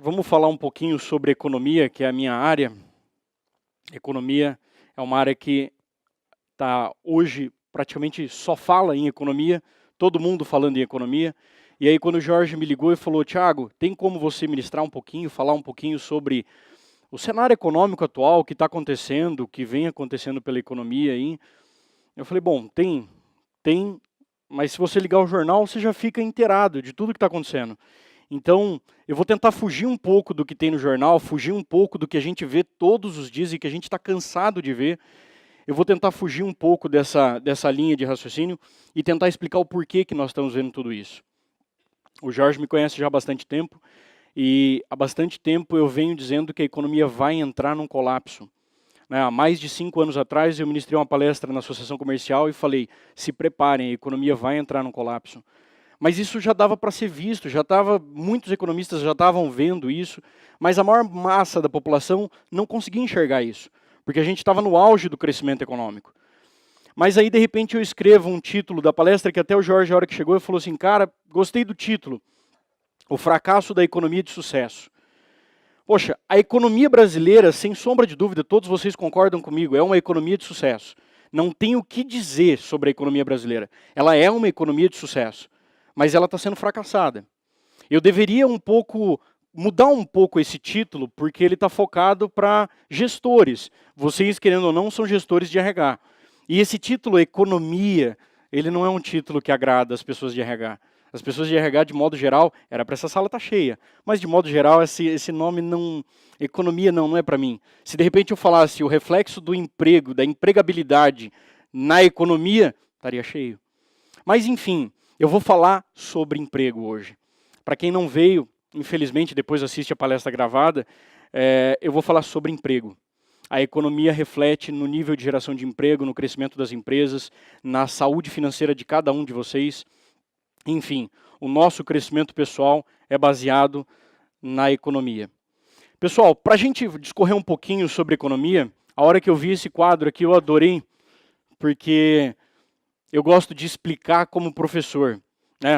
Vamos falar um pouquinho sobre economia, que é a minha área. Economia é uma área que hoje praticamente só fala em economia, todo mundo falando em economia. E aí quando o Jorge me ligou e falou, Thiago, tem como você ministrar um pouquinho, falar um pouquinho sobre o cenário econômico atual, o que está acontecendo, o que vem acontecendo pela economia aí? Eu falei, bom, tem, mas se você ligar o jornal, você já fica inteirado de tudo que está acontecendo. Então, eu vou tentar fugir um pouco do que tem no jornal, fugir um pouco do que a gente vê todos os dias e que a gente está cansado de ver. Eu vou tentar fugir um pouco dessa linha de raciocínio e tentar explicar o porquê que nós estamos vendo tudo isso. O Jorge me conhece já há bastante tempo e há bastante tempo eu venho dizendo que a economia vai entrar num colapso. Há mais de 5 anos atrás eu ministrei uma palestra na Associação Comercial e falei, se preparem, a economia vai entrar num colapso. Mas isso já dava para ser visto, muitos economistas já estavam vendo isso, mas a maior massa da população não conseguia enxergar isso, porque a gente estava no auge do crescimento econômico. Mas aí, de repente, eu escrevo um título da palestra que até o Jorge, a hora que chegou, ele falou assim, cara, gostei do título, O Fracasso da Economia de Sucesso. Poxa, a economia brasileira, sem sombra de dúvida, todos vocês concordam comigo, é uma economia de sucesso. Não tem o que dizer sobre a economia brasileira. Ela é uma economia de sucesso, mas ela está sendo fracassada. Eu deveria mudar um pouco esse título, porque ele está focado para gestores. Vocês, querendo ou não, são gestores de RH. E esse título, economia, ele não é um título que agrada as pessoas de RH. As pessoas de RH, de modo geral, era para essa sala estar cheia. Mas, de modo geral, esse nome não... Economia não é para mim. Se, de repente, eu falasse o reflexo do emprego, da empregabilidade na economia, estaria cheio. Mas, enfim, eu vou falar sobre emprego hoje. Para quem não veio, infelizmente, depois assiste a palestra gravada, eu vou falar sobre emprego. A economia reflete no nível de geração de emprego, no crescimento das empresas, na saúde financeira de cada um de vocês. Enfim, o nosso crescimento pessoal é baseado na economia. Pessoal, para a gente discorrer um pouquinho sobre economia, a hora que eu vi esse quadro aqui eu adorei, porque eu gosto de explicar como professor.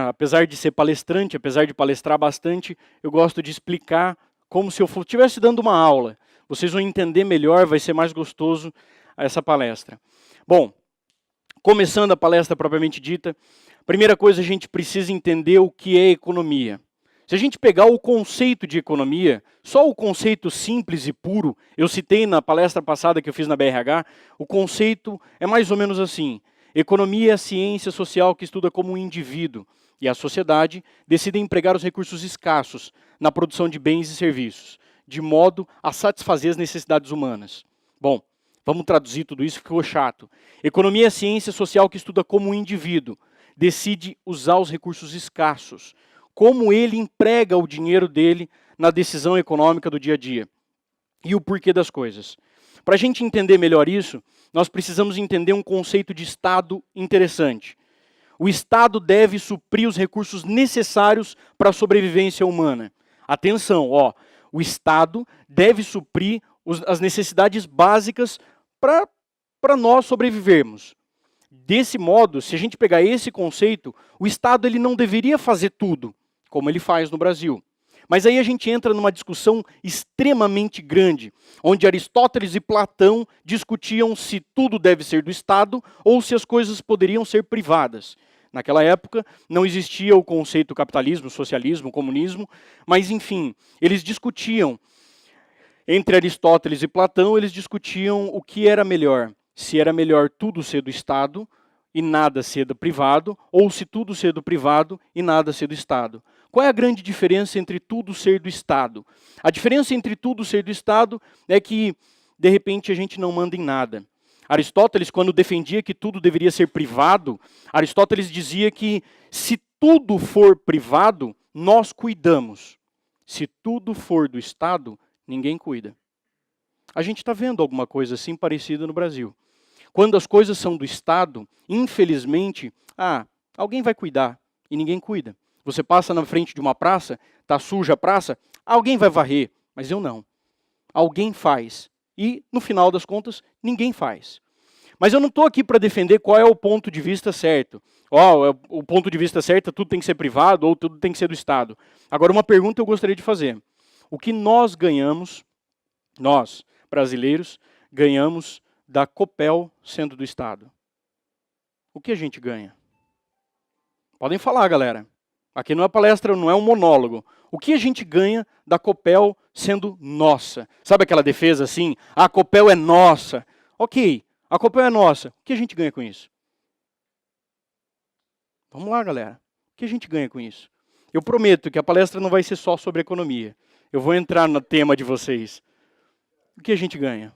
Apesar de ser palestrante, apesar de palestrar bastante, eu gosto de explicar como se eu estivesse dando uma aula. Vocês vão entender melhor, vai ser mais gostoso essa palestra. Bom, começando a palestra propriamente dita, primeira coisa, a gente precisa entender o que é economia. Se a gente pegar o conceito de economia, só o conceito simples e puro, eu citei na palestra passada que eu fiz na BRH, o conceito é mais ou menos assim. Economia é a ciência social que estuda como um indivíduo e a sociedade decidem empregar os recursos escassos na produção de bens e serviços, de modo a satisfazer as necessidades humanas. Bom, vamos traduzir tudo isso, ficou chato. Economia é a ciência social que estuda como um indivíduo decide usar os recursos escassos, como ele emprega o dinheiro dele na decisão econômica do dia a dia e o porquê das coisas. Para a gente entender melhor isso, nós precisamos entender um conceito de Estado interessante. O Estado deve suprir os recursos necessários para a sobrevivência humana. Atenção, o Estado deve suprir as necessidades básicas para nós sobrevivermos. Desse modo, se a gente pegar esse conceito, o Estado ele não deveria fazer tudo, como ele faz no Brasil. Mas aí a gente entra numa discussão extremamente grande, onde Aristóteles e Platão discutiam se tudo deve ser do Estado ou se as coisas poderiam ser privadas. Naquela época não existia o conceito capitalismo, socialismo, comunismo, mas enfim, eles discutiam, entre Aristóteles e Platão, eles discutiam o que era melhor. Se era melhor tudo ser do Estado e nada ser do privado, ou se tudo ser do privado e nada ser do Estado. Qual é a grande diferença entre tudo ser do Estado? A diferença entre tudo ser do Estado é que, de repente, a gente não manda em nada. Aristóteles, quando defendia que tudo deveria ser privado, Aristóteles dizia que se tudo for privado, nós cuidamos. Se tudo for do Estado, ninguém cuida. A gente está vendo alguma coisa assim parecida no Brasil. Quando as coisas são do Estado, infelizmente, alguém vai cuidar e ninguém cuida. Você passa na frente de uma praça, está suja a praça, alguém vai varrer, mas eu não. Alguém faz. E, no final das contas, ninguém faz. Mas eu não estou aqui para defender qual é o ponto de vista certo. O ponto de vista certo é tudo tem que ser privado ou tudo tem que ser do Estado. Agora, uma pergunta eu gostaria de fazer. O que nós ganhamos, nós, brasileiros, ganhamos da Copel sendo do Estado. O que a gente ganha? Podem falar, galera. Aqui não é palestra, não é um monólogo. O que a gente ganha da Copel sendo nossa? Sabe aquela defesa assim? A Copel é nossa. Ok, a Copel é nossa. O que a gente ganha com isso? Vamos lá, galera. O que a gente ganha com isso? Eu prometo que a palestra não vai ser só sobre economia. Eu vou entrar no tema de vocês. O que a gente ganha?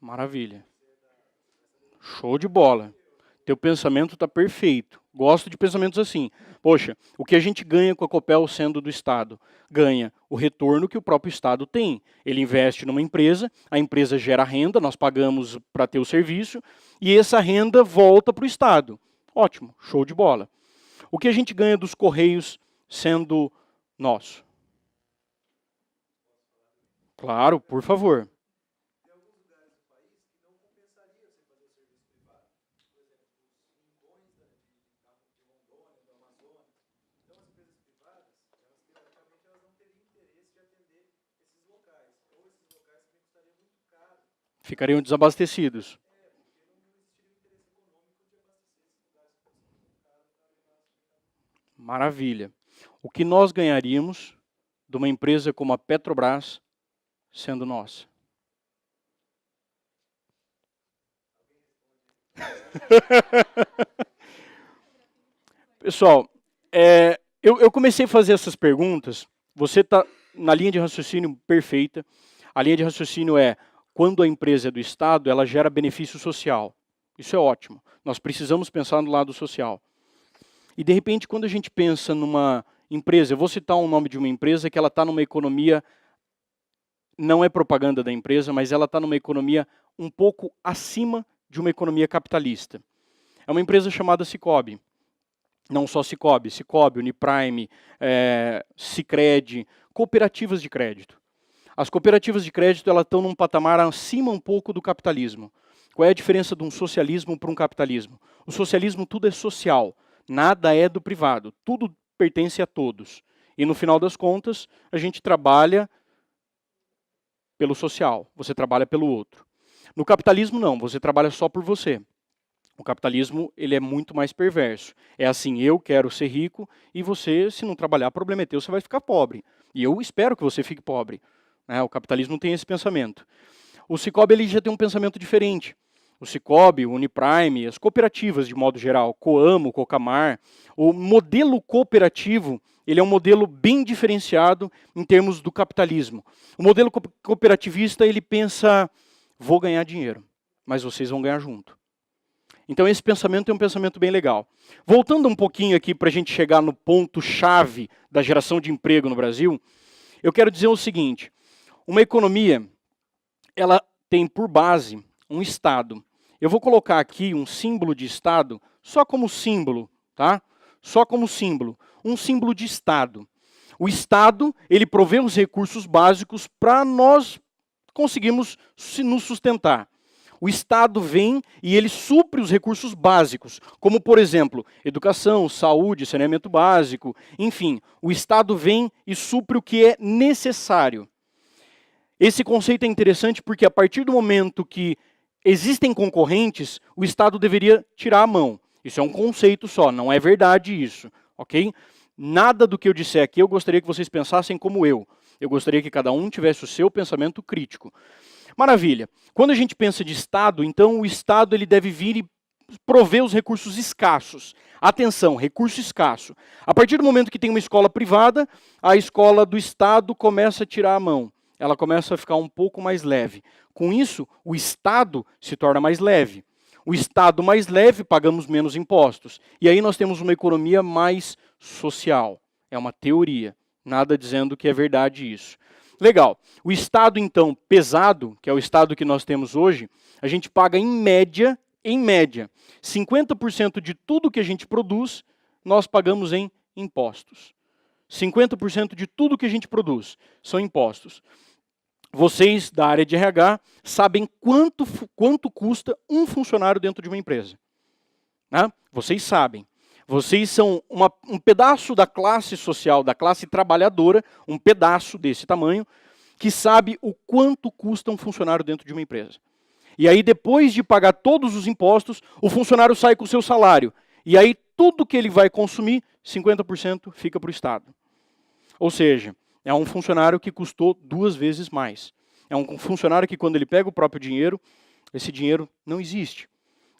Maravilha. Show de bola. Teu pensamento está perfeito. Gosto de pensamentos assim. Poxa, o que a gente ganha com a Copel sendo do Estado? Ganha o retorno que o próprio Estado tem. Ele investe numa empresa, a empresa gera renda, nós pagamos para ter o serviço, e essa renda volta para o Estado. Ótimo, show de bola. O que a gente ganha dos Correios sendo nosso? Claro, por favor. Ficariam desabastecidos. Maravilha. O que nós ganharíamos de uma empresa como a Petrobras sendo nossa? Pessoal, eu comecei a fazer essas perguntas, você está na linha de raciocínio perfeita. A linha de raciocínio é, quando a empresa é do Estado, ela gera benefício social. Isso é ótimo. Nós precisamos pensar no lado social. E, de repente, quando a gente pensa numa empresa, eu vou citar um nome de uma empresa que ela está numa economia, não é propaganda da empresa, mas ela está numa economia um pouco acima de uma economia capitalista. É uma empresa chamada Sicoob. Não só Sicoob, Uniprime, Sicredi, cooperativas de crédito. As cooperativas de crédito elas estão num patamar acima um pouco do capitalismo. Qual é a diferença de um socialismo para um capitalismo? O socialismo tudo é social, nada é do privado, tudo pertence a todos. E no final das contas, a gente trabalha pelo social, você trabalha pelo outro. No capitalismo não, você trabalha só por você. O capitalismo ele é muito mais perverso. É assim, eu quero ser rico e você, se não trabalhar, problema é teu, você vai ficar pobre. E eu espero que você fique pobre. O capitalismo tem esse pensamento. O Sicoob ele já tem um pensamento diferente. O Sicoob, o Uniprime, as cooperativas de modo geral, Coamo, Cocamar, o modelo cooperativo, ele é um modelo bem diferenciado em termos do capitalismo. O modelo cooperativista, ele pensa, vou ganhar dinheiro, mas vocês vão ganhar junto. Então esse pensamento é um pensamento bem legal. Voltando um pouquinho aqui para a gente chegar no ponto-chave da geração de emprego no Brasil, eu quero dizer o seguinte, uma economia, ela tem por base um Estado. Eu vou colocar aqui um símbolo de Estado, só como símbolo, tá? Só como símbolo, um símbolo de Estado. O Estado, ele provê os recursos básicos para nós conseguirmos nos sustentar. O Estado vem e ele supre os recursos básicos, como, por exemplo, educação, saúde, saneamento básico, enfim. O Estado vem e supre o que é necessário. Esse conceito é interessante porque a partir do momento que existem concorrentes, o Estado deveria tirar a mão. Isso é um conceito só, não é verdade isso, ok? Nada do que eu disser aqui eu gostaria que vocês pensassem como eu. Eu gostaria que cada um tivesse o seu pensamento crítico. Maravilha. Quando a gente pensa de Estado, então o Estado ele deve vir e prover os recursos escassos. Atenção, recurso escasso. A partir do momento que tem uma escola privada, a escola do Estado começa a tirar a mão. Ela começa a ficar um pouco mais leve. Com isso, o Estado se torna mais leve. O Estado mais leve, pagamos menos impostos. E aí nós temos uma economia mais social. É uma teoria. Nada dizendo que é verdade isso. Legal. O Estado, então, pesado, que é o Estado que nós temos hoje, a gente paga em média, 50% de tudo que a gente produz, nós pagamos em impostos. 50% de tudo que a gente produz são impostos. Vocês, da área de RH, sabem quanto custa um funcionário dentro de uma empresa. Né? Vocês sabem. Vocês são um pedaço da classe social, da classe trabalhadora, um pedaço desse tamanho, que sabe o quanto custa um funcionário dentro de uma empresa. E aí, depois de pagar todos os impostos, o funcionário sai com o seu salário. E aí, tudo que ele vai consumir, 50% fica para o Estado. Ou seja, é um funcionário que custou 2 vezes mais. É um funcionário que, quando ele pega o próprio dinheiro, esse dinheiro não existe.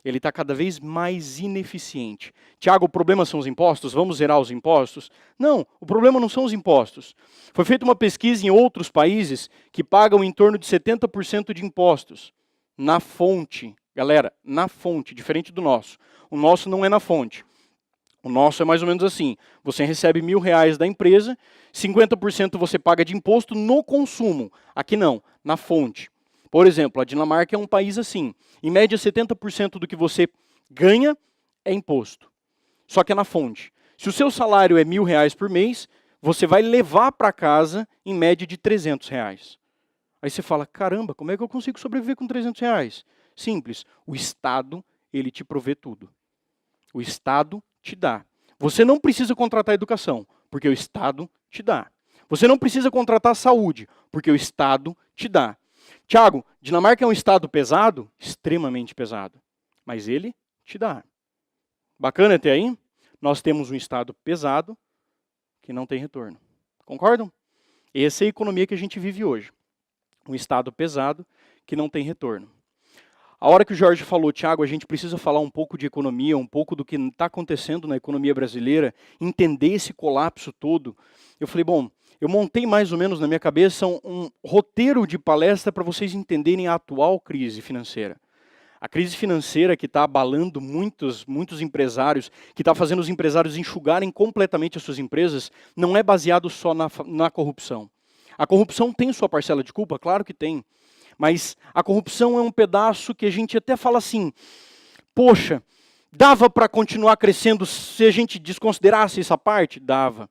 Ele está cada vez mais ineficiente. Tiago, o problema são os impostos? Vamos zerar os impostos? Não, o problema não são os impostos. Foi feita uma pesquisa em outros países que pagam em torno de 70% de impostos. Na fonte. Galera, na fonte, diferente do nosso. O nosso não é na fonte. O nosso é mais ou menos assim. Você recebe R$1.000 da empresa, 50% você paga de imposto no consumo. Aqui não, na fonte. Por exemplo, a Dinamarca é um país assim. Em média, 70% do que você ganha é imposto. Só que é na fonte. Se o seu salário é R$1.000 por mês, você vai levar para casa, em média, de R$300. Aí você fala, caramba, como é que eu consigo sobreviver com R$300? Simples. O Estado, ele te provê tudo. O Estado te dá. Você não precisa contratar educação, porque o Estado te dá. Você não precisa contratar saúde, porque o Estado te dá. Tiago, Dinamarca é um estado pesado? Extremamente pesado. Mas ele te dá. Bacana até aí? Nós temos um estado pesado que não tem retorno. Concordam? Essa é a economia que a gente vive hoje. Um estado pesado que não tem retorno. A hora que o Jorge falou, Tiago, a gente precisa falar um pouco de economia, um pouco do que está acontecendo na economia brasileira, entender esse colapso todo. Eu falei, bom, eu montei mais ou menos na minha cabeça um roteiro de palestra para vocês entenderem a atual crise financeira. A crise financeira que está abalando muitos empresários, que está fazendo os empresários enxugarem completamente as suas empresas, não é baseado só na corrupção. A corrupção tem sua parcela de culpa? Claro que tem. Mas a corrupção é um pedaço que a gente até fala assim, poxa, dava para continuar crescendo se a gente desconsiderasse essa parte? Dava.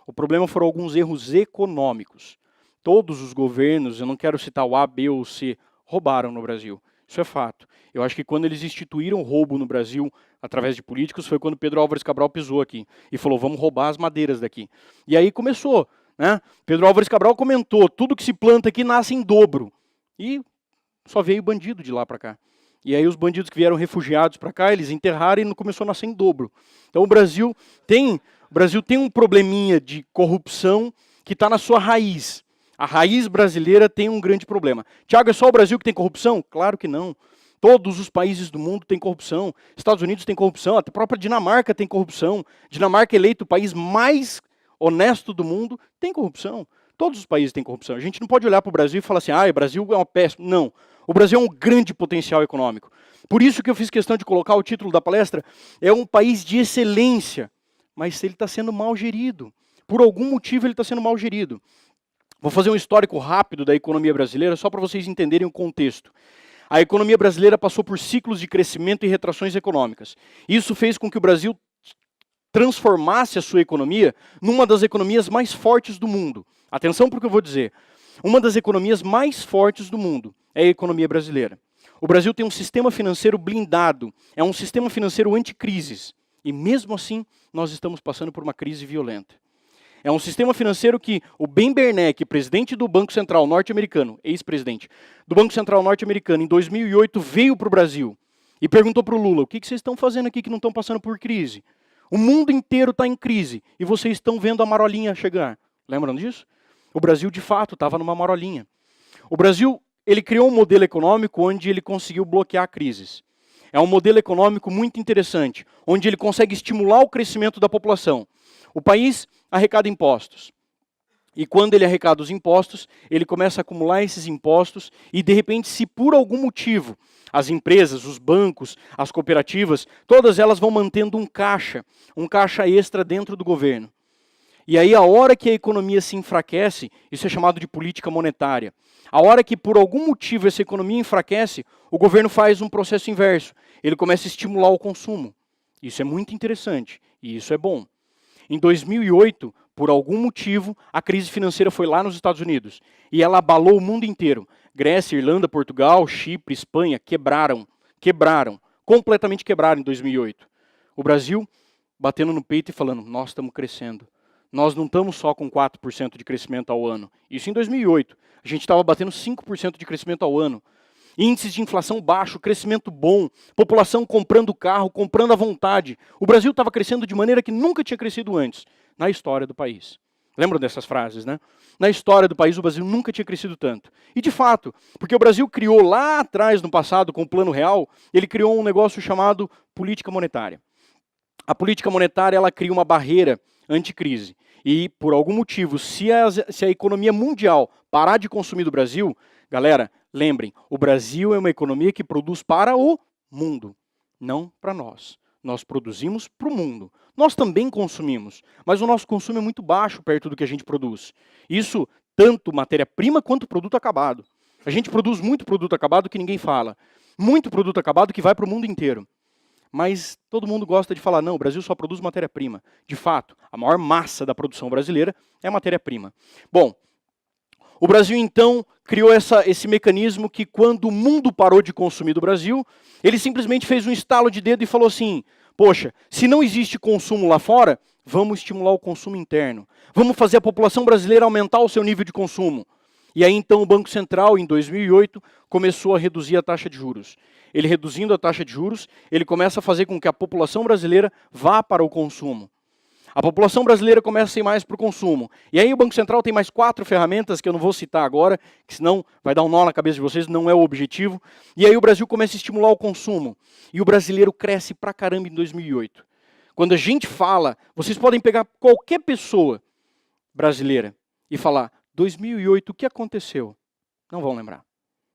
O problema foram alguns erros econômicos. Todos os governos, eu não quero citar o A, B ou C, roubaram no Brasil. Isso é fato. Eu acho que quando eles instituíram o roubo no Brasil, através de políticos, foi quando Pedro Álvares Cabral pisou aqui e falou, vamos roubar as madeiras daqui. E aí começou. Né? Pedro Álvares Cabral comentou, tudo que se planta aqui nasce em dobro. E só veio bandido de lá para cá. E aí os bandidos que vieram refugiados para cá, eles enterraram e não começou a nascer em dobro. Então o Brasil tem um probleminha de corrupção que está na sua raiz. A raiz brasileira tem um grande problema. Tiago, é só o Brasil que tem corrupção? Claro que não. Todos os países do mundo têm corrupção. Estados Unidos tem corrupção, a própria Dinamarca tem corrupção. Dinamarca é eleito o país mais honesto do mundo, tem corrupção. Todos os países têm corrupção. A gente não pode olhar para o Brasil e falar assim, o Brasil é uma péssima. Não. O Brasil é um grande potencial econômico. Por isso que eu fiz questão de colocar o título da palestra, é um país de excelência, mas ele está sendo mal gerido. Por algum motivo ele está sendo mal gerido. Vou fazer um histórico rápido da economia brasileira, só para vocês entenderem o contexto. A economia brasileira passou por ciclos de crescimento e retrações econômicas. Isso fez com que o Brasil transformasse a sua economia numa das economias mais fortes do mundo. Atenção para o que eu vou dizer. Uma das economias mais fortes do mundo é a economia brasileira. O Brasil tem um sistema financeiro blindado, é um sistema financeiro anticrises. E mesmo assim, nós estamos passando por uma crise violenta. É um sistema financeiro que o Ben Bernanke, presidente do Banco Central norte-americano, ex-presidente do Banco Central norte-americano, em 2008, veio para o Brasil e perguntou para o Lula, o que vocês estão fazendo aqui que não estão passando por crise? O mundo inteiro está em crise e vocês estão vendo a marolinha chegar. Lembram disso? O Brasil, de fato, estava numa marolinha. O Brasil, ele criou um modelo econômico onde ele conseguiu bloquear crises. É um modelo econômico muito interessante, onde ele consegue estimular o crescimento da população. O país arrecada impostos. E quando ele arrecada os impostos, ele começa a acumular esses impostos e, de repente, se por algum motivo as empresas, os bancos, as cooperativas, todas elas vão mantendo um caixa extra dentro do governo. E aí, a hora que a economia se enfraquece, isso é chamado de política monetária. A hora que, por algum motivo, essa economia enfraquece, o governo faz um processo inverso. Ele começa a estimular o consumo. Isso é muito interessante e isso é bom. Em 2008, por algum motivo, a crise financeira foi lá nos Estados Unidos. E ela abalou o mundo inteiro. Grécia, Irlanda, Portugal, Chipre, Espanha quebraram, completamente quebraram em 2008. O Brasil batendo no peito e falando, nós estamos crescendo. Nós não estamos só com 4% de crescimento ao ano. Isso em 2008. A gente estava batendo 5% de crescimento ao ano. Índices de inflação baixo, crescimento bom, população comprando carro, comprando à vontade. O Brasil estava crescendo de maneira que nunca tinha crescido antes na história do país. Lembram dessas frases, né? Na história do país, o Brasil nunca tinha crescido tanto. E de fato, porque o Brasil criou lá atrás, no passado, com o Plano Real, ele criou um negócio chamado política monetária. A política monetária, ela cria uma barreira anticrise. E, por algum motivo, se a economia mundial parar de consumir do Brasil, galera, lembrem, o Brasil é uma economia que produz para o mundo, não para nós. Nós produzimos para o mundo. Nós também consumimos, mas o nosso consumo é muito baixo perto do que a gente produz. Isso, tanto matéria-prima quanto produto acabado. A gente produz muito produto acabado que ninguém fala. Muito produto acabado que vai para o mundo inteiro. Mas todo mundo gosta de falar, não, o Brasil só produz matéria-prima. De fato, a maior massa da produção brasileira é matéria-prima. Bom, o Brasil então criou esse mecanismo que quando o mundo parou de consumir do Brasil, ele simplesmente fez um estalo de dedo e falou assim, poxa, se não existe consumo lá fora, vamos estimular o consumo interno. Vamos fazer a população brasileira aumentar o seu nível de consumo. E aí então o Banco Central, em 2008, começou a reduzir a taxa de juros. Ele reduzindo a taxa de juros, ele começa a fazer com que a população brasileira vá para o consumo. A população brasileira começa a ir mais para o consumo. E aí o Banco Central tem mais 4 ferramentas que eu não vou citar agora, que senão vai dar um nó na cabeça de vocês, não é o objetivo. E aí o Brasil começa a estimular o consumo. E o brasileiro cresce pra caramba em 2008. Quando a gente fala, vocês podem pegar qualquer pessoa brasileira e falar, 2008, o que aconteceu? Não vão lembrar.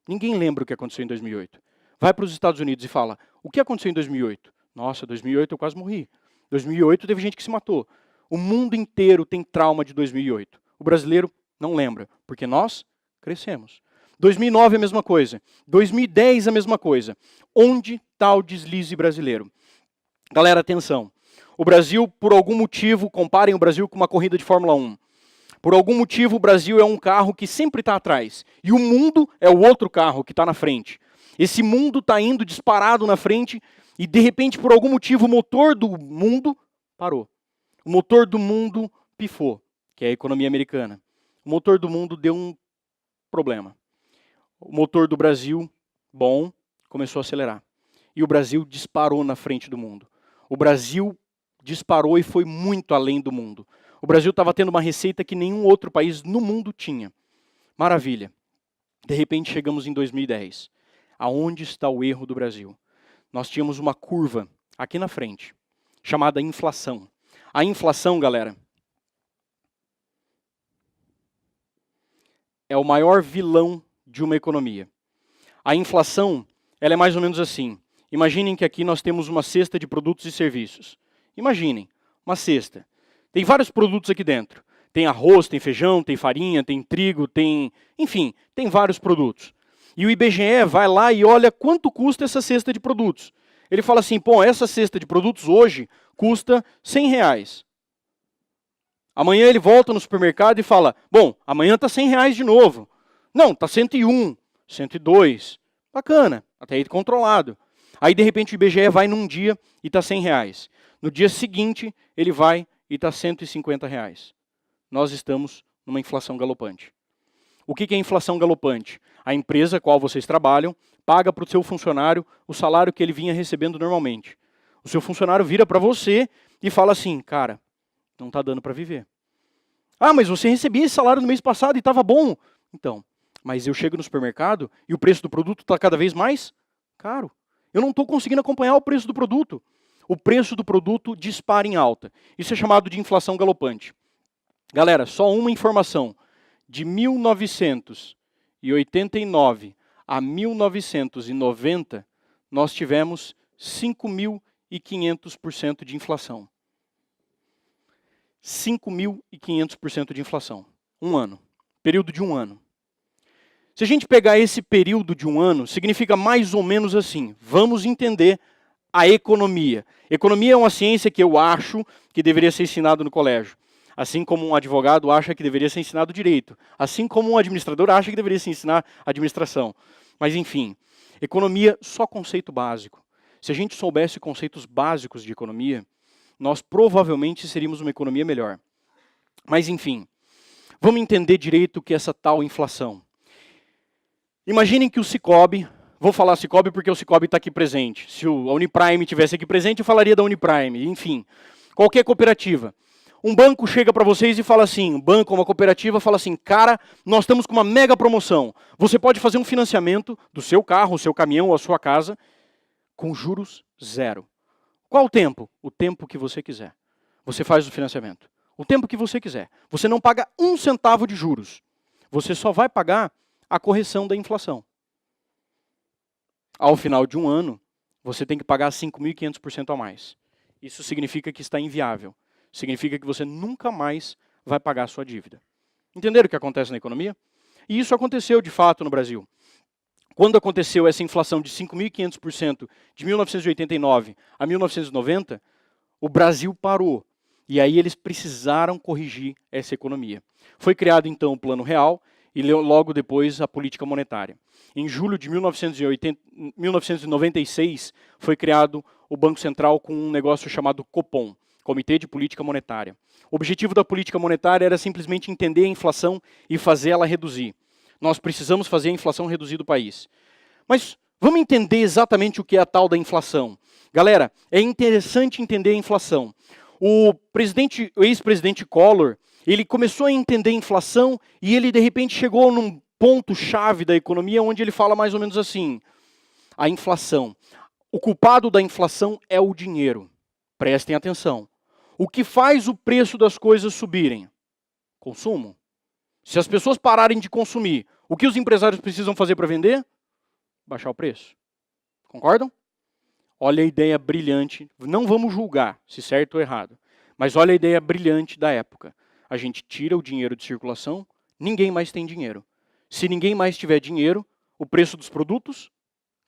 Ninguém lembra o que aconteceu em 2008. Vai para os Estados Unidos e fala, o que aconteceu em 2008? Nossa, 2008 eu quase morri. 2008 teve gente que se matou. O mundo inteiro tem trauma de 2008. O brasileiro não lembra, porque nós crescemos. 2009 é a mesma coisa. 2010 é a mesma coisa. Onde está o deslize brasileiro? Galera, atenção. O Brasil, por algum motivo, comparem o Brasil com uma corrida de Fórmula 1. Por algum motivo, o Brasil é um carro que sempre está atrás. E o mundo é o outro carro que está na frente. Esse mundo está indo disparado na frente e, de repente, por algum motivo, o motor do mundo parou. O motor do mundo pifou, que é a economia americana. O motor do mundo deu um problema. O motor do Brasil, bom, começou a acelerar. E o Brasil disparou na frente do mundo. O Brasil disparou e foi muito além do mundo. O Brasil estava tendo uma receita que nenhum outro país no mundo tinha. Maravilha. De repente chegamos em 2010. Aonde está o erro do Brasil? Nós tínhamos uma curva aqui na frente, chamada inflação. A inflação, galera, é o maior vilão de uma economia. A inflação, ela é mais ou menos assim. Imaginem que aqui nós temos uma cesta de produtos e serviços. Imaginem, uma cesta. Tem vários produtos aqui dentro. Tem arroz, tem feijão, tem farinha, tem trigo, enfim, tem vários produtos. E o IBGE vai lá e olha quanto custa essa cesta de produtos. Ele fala assim, pô, essa cesta de produtos hoje custa R$100. Amanhã ele volta no supermercado e fala, bom, amanhã está R$100 de novo. Não, está 101, 102. Bacana, até aí controlado. Aí, de repente, o IBGE vai num dia e está R$100. No dia seguinte, ele vai e está R$150. Nós estamos numa inflação galopante. O que é inflação galopante? A empresa a qual vocês trabalham paga para o seu funcionário o salário que ele vinha recebendo normalmente. O seu funcionário vira para você e fala assim, cara, não está dando para viver. Ah, mas você recebia esse salário no mês passado e estava bom. Então, mas eu chego no supermercado e o preço do produto está cada vez mais caro. Eu não estou conseguindo acompanhar o preço do produto. O preço do produto dispara em alta. Isso é chamado de inflação galopante. Galera, só uma informação. De 1989 a 1990, nós tivemos 5.500% de inflação. 5.500% de inflação. Um ano. Período de um ano. Se a gente pegar esse período de um ano, significa mais ou menos assim. Vamos entender a economia. Economia é uma ciência que eu acho que deveria ser ensinado no colégio. Assim como um advogado acha que deveria ser ensinado direito. Assim como um administrador acha que deveria se ensinar administração. Mas enfim, economia, só conceito básico. Se a gente soubesse conceitos básicos de economia, nós provavelmente seríamos uma economia melhor. Mas enfim, vamos entender direito o que é essa tal inflação. Imaginem que o Sicoob, vou falar Sicoob porque o Sicoob está aqui presente. Se a Uniprime estivesse aqui presente, eu falaria da Uniprime. Enfim, qualquer cooperativa. Um banco chega para vocês e fala assim, um banco ou uma cooperativa fala assim, cara, nós estamos com uma mega promoção. Você pode fazer um financiamento do seu carro, o seu caminhão ou a sua casa com juros zero. Qual o tempo? O tempo que você quiser. Você faz o financiamento. O tempo que você quiser. Você não paga 1 centavo de juros. Você só vai pagar a correção da inflação. Ao final de um ano, você tem que pagar 5.500% a mais. Isso significa que está inviável. Significa que você nunca mais vai pagar a sua dívida. Entenderam o que acontece na economia? E isso aconteceu de fato no Brasil. Quando aconteceu essa inflação de 5.500% de 1989 a 1990, o Brasil parou. E aí eles precisaram corrigir essa economia. Foi criado então o Plano Real e logo depois a política monetária. Em julho de 1996 foi criado o Banco Central com um negócio chamado Copom, Comitê de Política Monetária. O objetivo da política monetária era simplesmente entender a inflação e fazer ela reduzir. Nós precisamos fazer a inflação reduzir do país. Mas vamos entender exatamente o que é a tal da inflação. Galera, é interessante entender a inflação. O ex-presidente Collor, ele começou a entender a inflação e ele de repente chegou num ponto-chave da economia onde ele fala mais ou menos assim, a inflação. O culpado da inflação é o dinheiro. Prestem atenção. O que faz o preço das coisas subirem? Consumo. Se as pessoas pararem de consumir, o que os empresários precisam fazer para vender? Baixar o preço. Concordam? Olha a ideia brilhante. Não vamos julgar se certo ou errado. Mas olha a ideia brilhante da época. A gente tira o dinheiro de circulação, ninguém mais tem dinheiro. Se ninguém mais tiver dinheiro, o preço dos produtos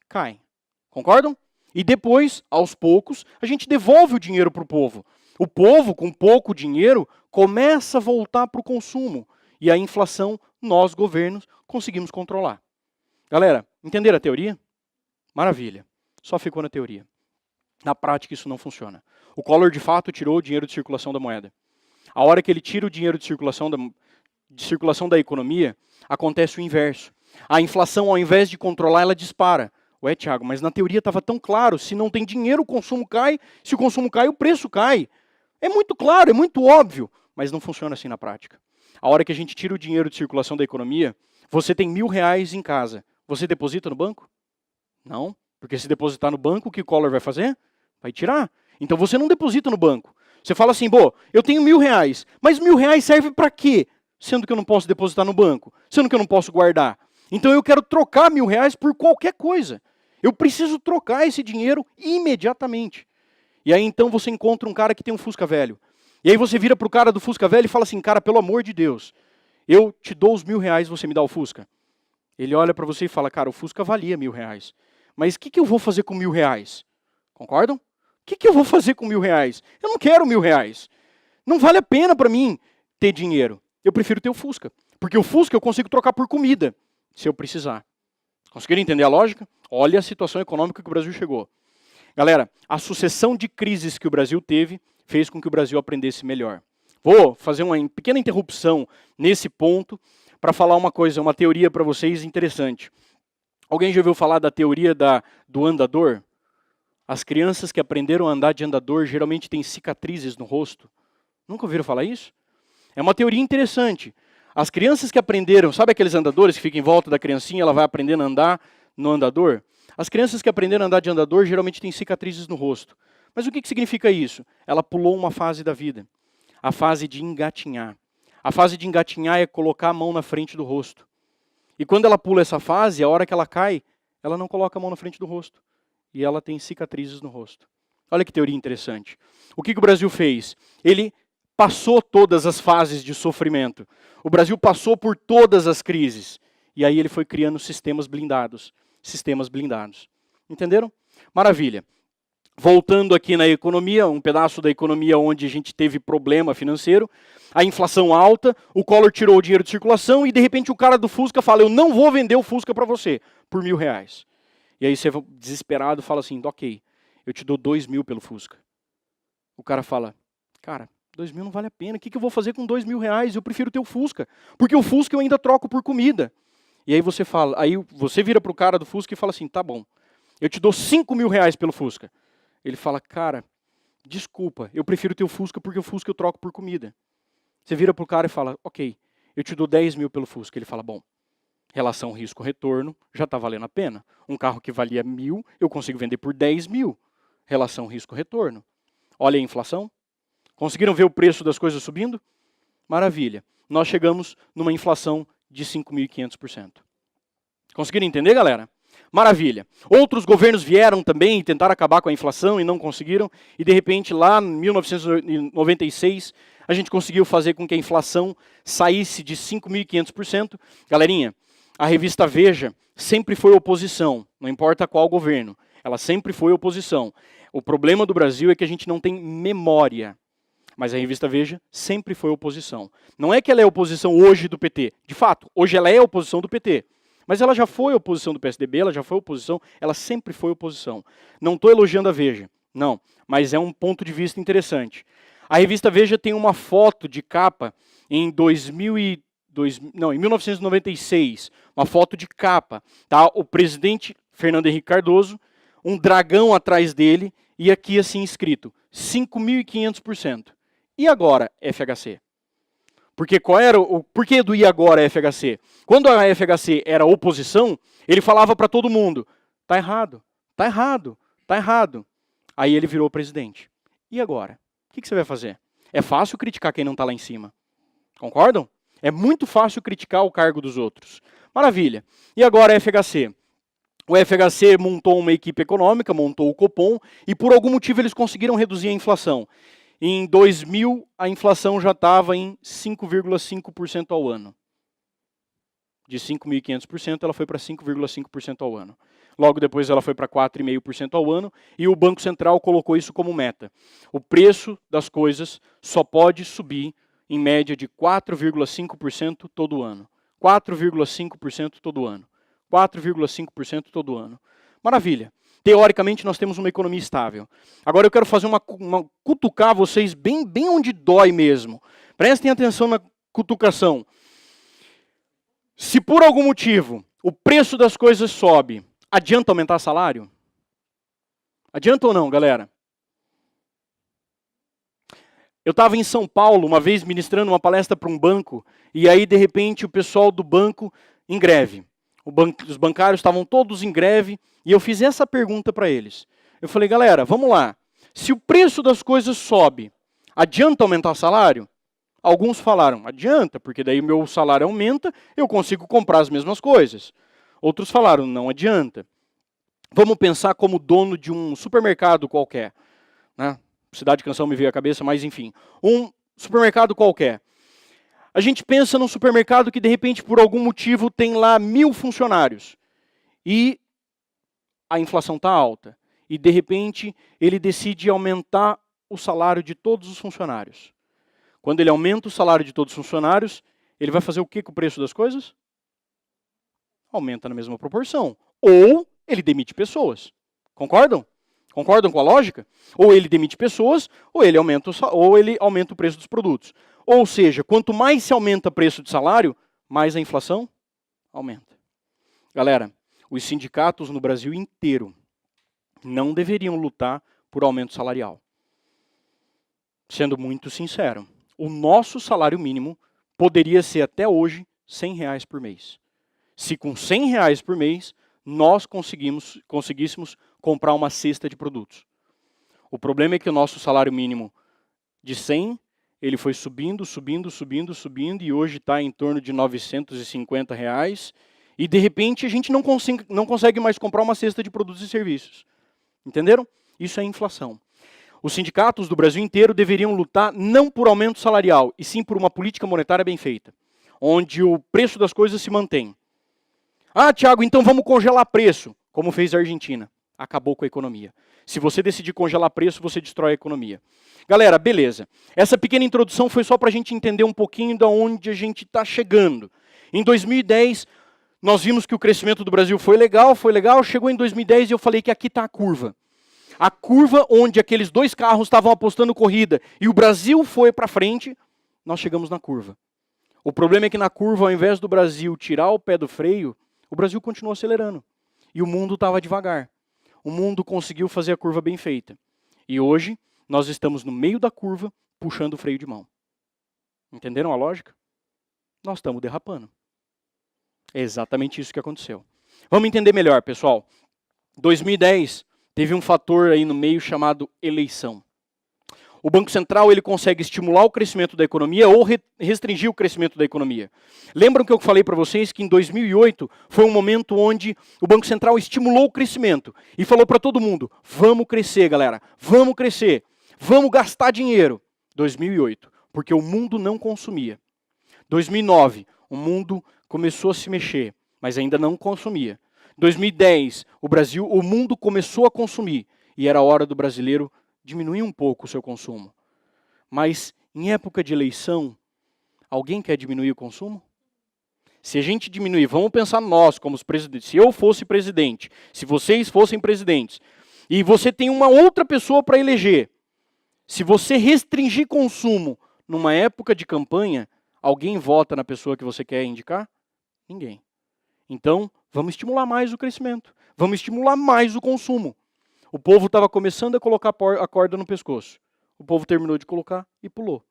cai. Concordam? E depois, aos poucos, a gente devolve o dinheiro para o povo. O povo, com pouco dinheiro, começa a voltar para o consumo. E a inflação, nós, governos, conseguimos controlar. Galera, entenderam a teoria? Maravilha. Só ficou na teoria. Na prática, isso não funciona. O Collor, de fato, tirou o dinheiro de circulação da moeda. A hora que ele tira o dinheiro de circulação da economia, acontece o inverso. A inflação, ao invés de controlar, ela dispara. Ué, Thiago, mas na teoria estava tão claro, se não tem dinheiro, o consumo cai, se o consumo cai, o preço cai. É muito claro, é muito óbvio, mas não funciona assim na prática. A hora que a gente tira o dinheiro de circulação da economia, você tem R$1.000 em casa, você deposita no banco? Não, porque se depositar no banco, o que o Collor vai fazer? Vai tirar. Então você não deposita no banco. Você fala assim, eu tenho R$1.000, mas R$1.000 serve para quê? Sendo que eu não posso depositar no banco, sendo que eu não posso guardar. Então eu quero trocar R$1.000 por qualquer coisa. Eu preciso trocar esse dinheiro imediatamente. E aí então você encontra um cara que tem um Fusca velho. E aí você vira para o cara do Fusca velho e fala assim, cara, pelo amor de Deus, eu te dou os R$1.000, você me dá o Fusca. Ele olha para você e fala, cara, o Fusca valia R$1.000. Mas o que eu vou fazer com R$1.000? Concordam? O que eu vou fazer com R$1.000? Eu não quero R$1.000. Não vale a pena para mim ter dinheiro. Eu prefiro ter o Fusca. Porque o Fusca eu consigo trocar por comida, se eu precisar. Conseguiram entender a lógica? Olha a situação econômica que o Brasil chegou. Galera, a sucessão de crises que o Brasil teve fez com que o Brasil aprendesse melhor. Vou fazer uma pequena interrupção nesse ponto para falar uma coisa, uma teoria para vocês interessante. Alguém já ouviu falar da teoria do andador? As crianças que aprenderam a andar de andador geralmente têm cicatrizes no rosto. Nunca ouviram falar isso? É uma teoria interessante. As crianças que aprenderam, sabe aqueles andadores que ficam em volta da criancinha, ela vai aprendendo a andar no andador? As crianças que aprenderam a andar de andador geralmente têm cicatrizes no rosto. Mas o que significa isso? Ela pulou uma fase da vida. A fase de engatinhar. A fase de engatinhar é colocar a mão na frente do rosto. E quando ela pula essa fase, a hora que ela cai, ela não coloca a mão na frente do rosto. E ela tem cicatrizes no rosto. Olha que teoria interessante. O que o Brasil fez? Ele passou todas as fases de sofrimento. O Brasil passou por todas as crises. E aí ele foi criando sistemas blindados. Sistemas blindados. Entenderam? Maravilha. Voltando aqui na economia, um pedaço da economia onde a gente teve problema financeiro, a inflação alta, o Collor tirou o dinheiro de circulação e de repente o cara do Fusca fala, eu não vou vender o Fusca para você por R$1.000. E aí você desesperado fala assim, ok, eu te dou 2.000 pelo Fusca. O cara fala, cara, 2.000 não vale a pena, o que eu vou fazer com R$2.000? Eu prefiro ter o Fusca, porque o Fusca eu ainda troco por comida. E aí você fala, aí você vira para o cara do Fusca e fala assim, tá bom, eu te dou R$5.000 pelo Fusca. Ele fala, cara, desculpa, eu prefiro ter o Fusca porque o Fusca eu troco por comida. Você vira pro cara e fala, ok, eu te dou 10.000 pelo Fusca. Ele fala, bom, relação risco-retorno já está valendo a pena. Um carro que valia 1.000, eu consigo vender por 10.000. Relação risco-retorno. Olha a inflação. Conseguiram ver o preço das coisas subindo? Maravilha. Nós chegamos numa inflação de 5.500%. Conseguiram entender, galera? Maravilha. Outros governos vieram também e tentaram acabar com a inflação e não conseguiram. E de repente, lá em 1996, a gente conseguiu fazer com que a inflação saísse de 5.500%. Galerinha, a revista Veja sempre foi oposição, não importa qual governo. Ela sempre foi oposição. O problema do Brasil é que a gente não tem memória. Mas a revista Veja sempre foi oposição. Não é que ela é oposição hoje do PT. De fato, hoje ela é oposição do PT. Mas ela já foi oposição do PSDB, ela já foi oposição, ela sempre foi oposição. Não estou elogiando a Veja, não, mas é um ponto de vista interessante. A revista Veja tem uma foto de capa em 1996, uma foto de capa, tá? O presidente Fernando Henrique Cardoso, um dragão atrás dele, e aqui assim escrito, 5.500%. E agora, FHC? Porque qual era o porquê do e agora FHC? Quando a FHC era oposição, ele falava para todo mundo, tá errado, tá errado, tá errado. Aí ele virou presidente. E agora? O que você vai fazer? É fácil criticar quem não está lá em cima. Concordam? É muito fácil criticar o cargo dos outros. Maravilha. E agora a FHC? O FHC montou uma equipe econômica, montou o Copom, e por algum motivo eles conseguiram reduzir a inflação. Em 2000, a inflação já estava em 5,5% ao ano. De 5.500%, ela foi para 5,5% ao ano. Logo depois, ela foi para 4,5% ao ano, e o Banco Central colocou isso como meta. O preço das coisas só pode subir em média de 4,5% todo ano. 4,5% todo ano. 4,5% todo ano. Maravilha. Teoricamente, nós temos uma economia estável. Agora eu quero fazer uma cutucar vocês bem onde dói mesmo. Prestem atenção na cutucação. Se por algum motivo o preço das coisas sobe, adianta aumentar salário? Adianta ou não, galera? Eu estava em São Paulo uma vez ministrando uma palestra para um banco, e aí de repente o pessoal do banco em greve. Os bancários estavam todos em greve, e eu fiz essa pergunta para eles. Eu falei, galera, vamos lá. Se o preço das coisas sobe, adianta aumentar o salário? Alguns falaram, adianta, porque daí meu salário aumenta, eu consigo comprar as mesmas coisas. Outros falaram, não adianta. Vamos pensar como dono de um supermercado qualquer. Né? Cidade de Canção me veio à cabeça, mas enfim. Um supermercado qualquer. A gente pensa num supermercado que de repente, por algum motivo, tem lá 1.000 funcionários. E a inflação está alta. E de repente, ele decide aumentar o salário de todos os funcionários. Quando ele aumenta o salário de todos os funcionários, ele vai fazer o que com o preço das coisas? Aumenta na mesma proporção. Ou ele demite pessoas. Concordam? Concordam com a lógica? Ou ele demite pessoas, ou ele aumenta o preço dos produtos. Ou seja, quanto mais se aumenta o preço de salário, mais a inflação aumenta. Galera, os sindicatos no Brasil inteiro não deveriam lutar por aumento salarial. Sendo muito sincero, o nosso salário mínimo poderia ser até hoje R$100 por mês. Se com R$100 por mês, nós conseguíssemos comprar uma cesta de produtos. O problema é que o nosso salário mínimo de 100, ele foi subindo, e hoje está em torno de R$950. E de repente a gente não consegue mais comprar uma cesta de produtos e serviços. Entenderam? Isso é inflação. Os sindicatos do Brasil inteiro deveriam lutar não por aumento salarial, e sim por uma política monetária bem feita, onde o preço das coisas se mantém. Ah, Thiago, então vamos congelar preço, como fez a Argentina. acabou com a economia. Se você decidir congelar preço, você destrói a economia. Galera, beleza. Essa pequena introdução foi só para a gente entender um pouquinho de onde a gente está chegando. Em 2010, nós vimos que o crescimento do Brasil foi legal, chegou em 2010 e eu falei que aqui está a curva. A curva onde aqueles dois carros estavam apostando corrida e o Brasil foi para frente, nós chegamos na curva. O problema é que na curva, ao invés do Brasil tirar o pé do freio, o Brasil continuou acelerando. E o mundo estava devagar. O mundo conseguiu fazer a curva bem feita. E hoje, nós estamos no meio da curva, puxando o freio de mão. Entenderam a lógica? Nós estamos derrapando. É exatamente isso que aconteceu. Vamos entender melhor, pessoal. 2010 teve um fator aí no meio chamado eleição. O Banco Central ele consegue estimular o crescimento da economia ou restringir o crescimento da economia. Lembram que eu falei para vocês que em 2008 foi um momento onde o Banco Central estimulou o crescimento e falou para todo mundo, vamos crescer, galera, vamos crescer, vamos gastar dinheiro. 2008, porque o mundo não consumia. 2009, o mundo começou a se mexer, mas ainda não consumia. 2010, o mundo começou a consumir e era hora do brasileiro diminuir um pouco o seu consumo. Mas em época de eleição, alguém quer diminuir o consumo? Se a gente diminuir, vamos pensar nós como os presidentes. Se eu fosse presidente, se vocês fossem presidentes, e você tem uma outra pessoa para eleger, se você restringir consumo numa época de campanha, alguém vota na pessoa que você quer indicar? Ninguém. Então, vamos estimular mais o crescimento. Vamos estimular mais o consumo. O povo estava começando a colocar a corda no pescoço. O povo terminou de colocar e pulou.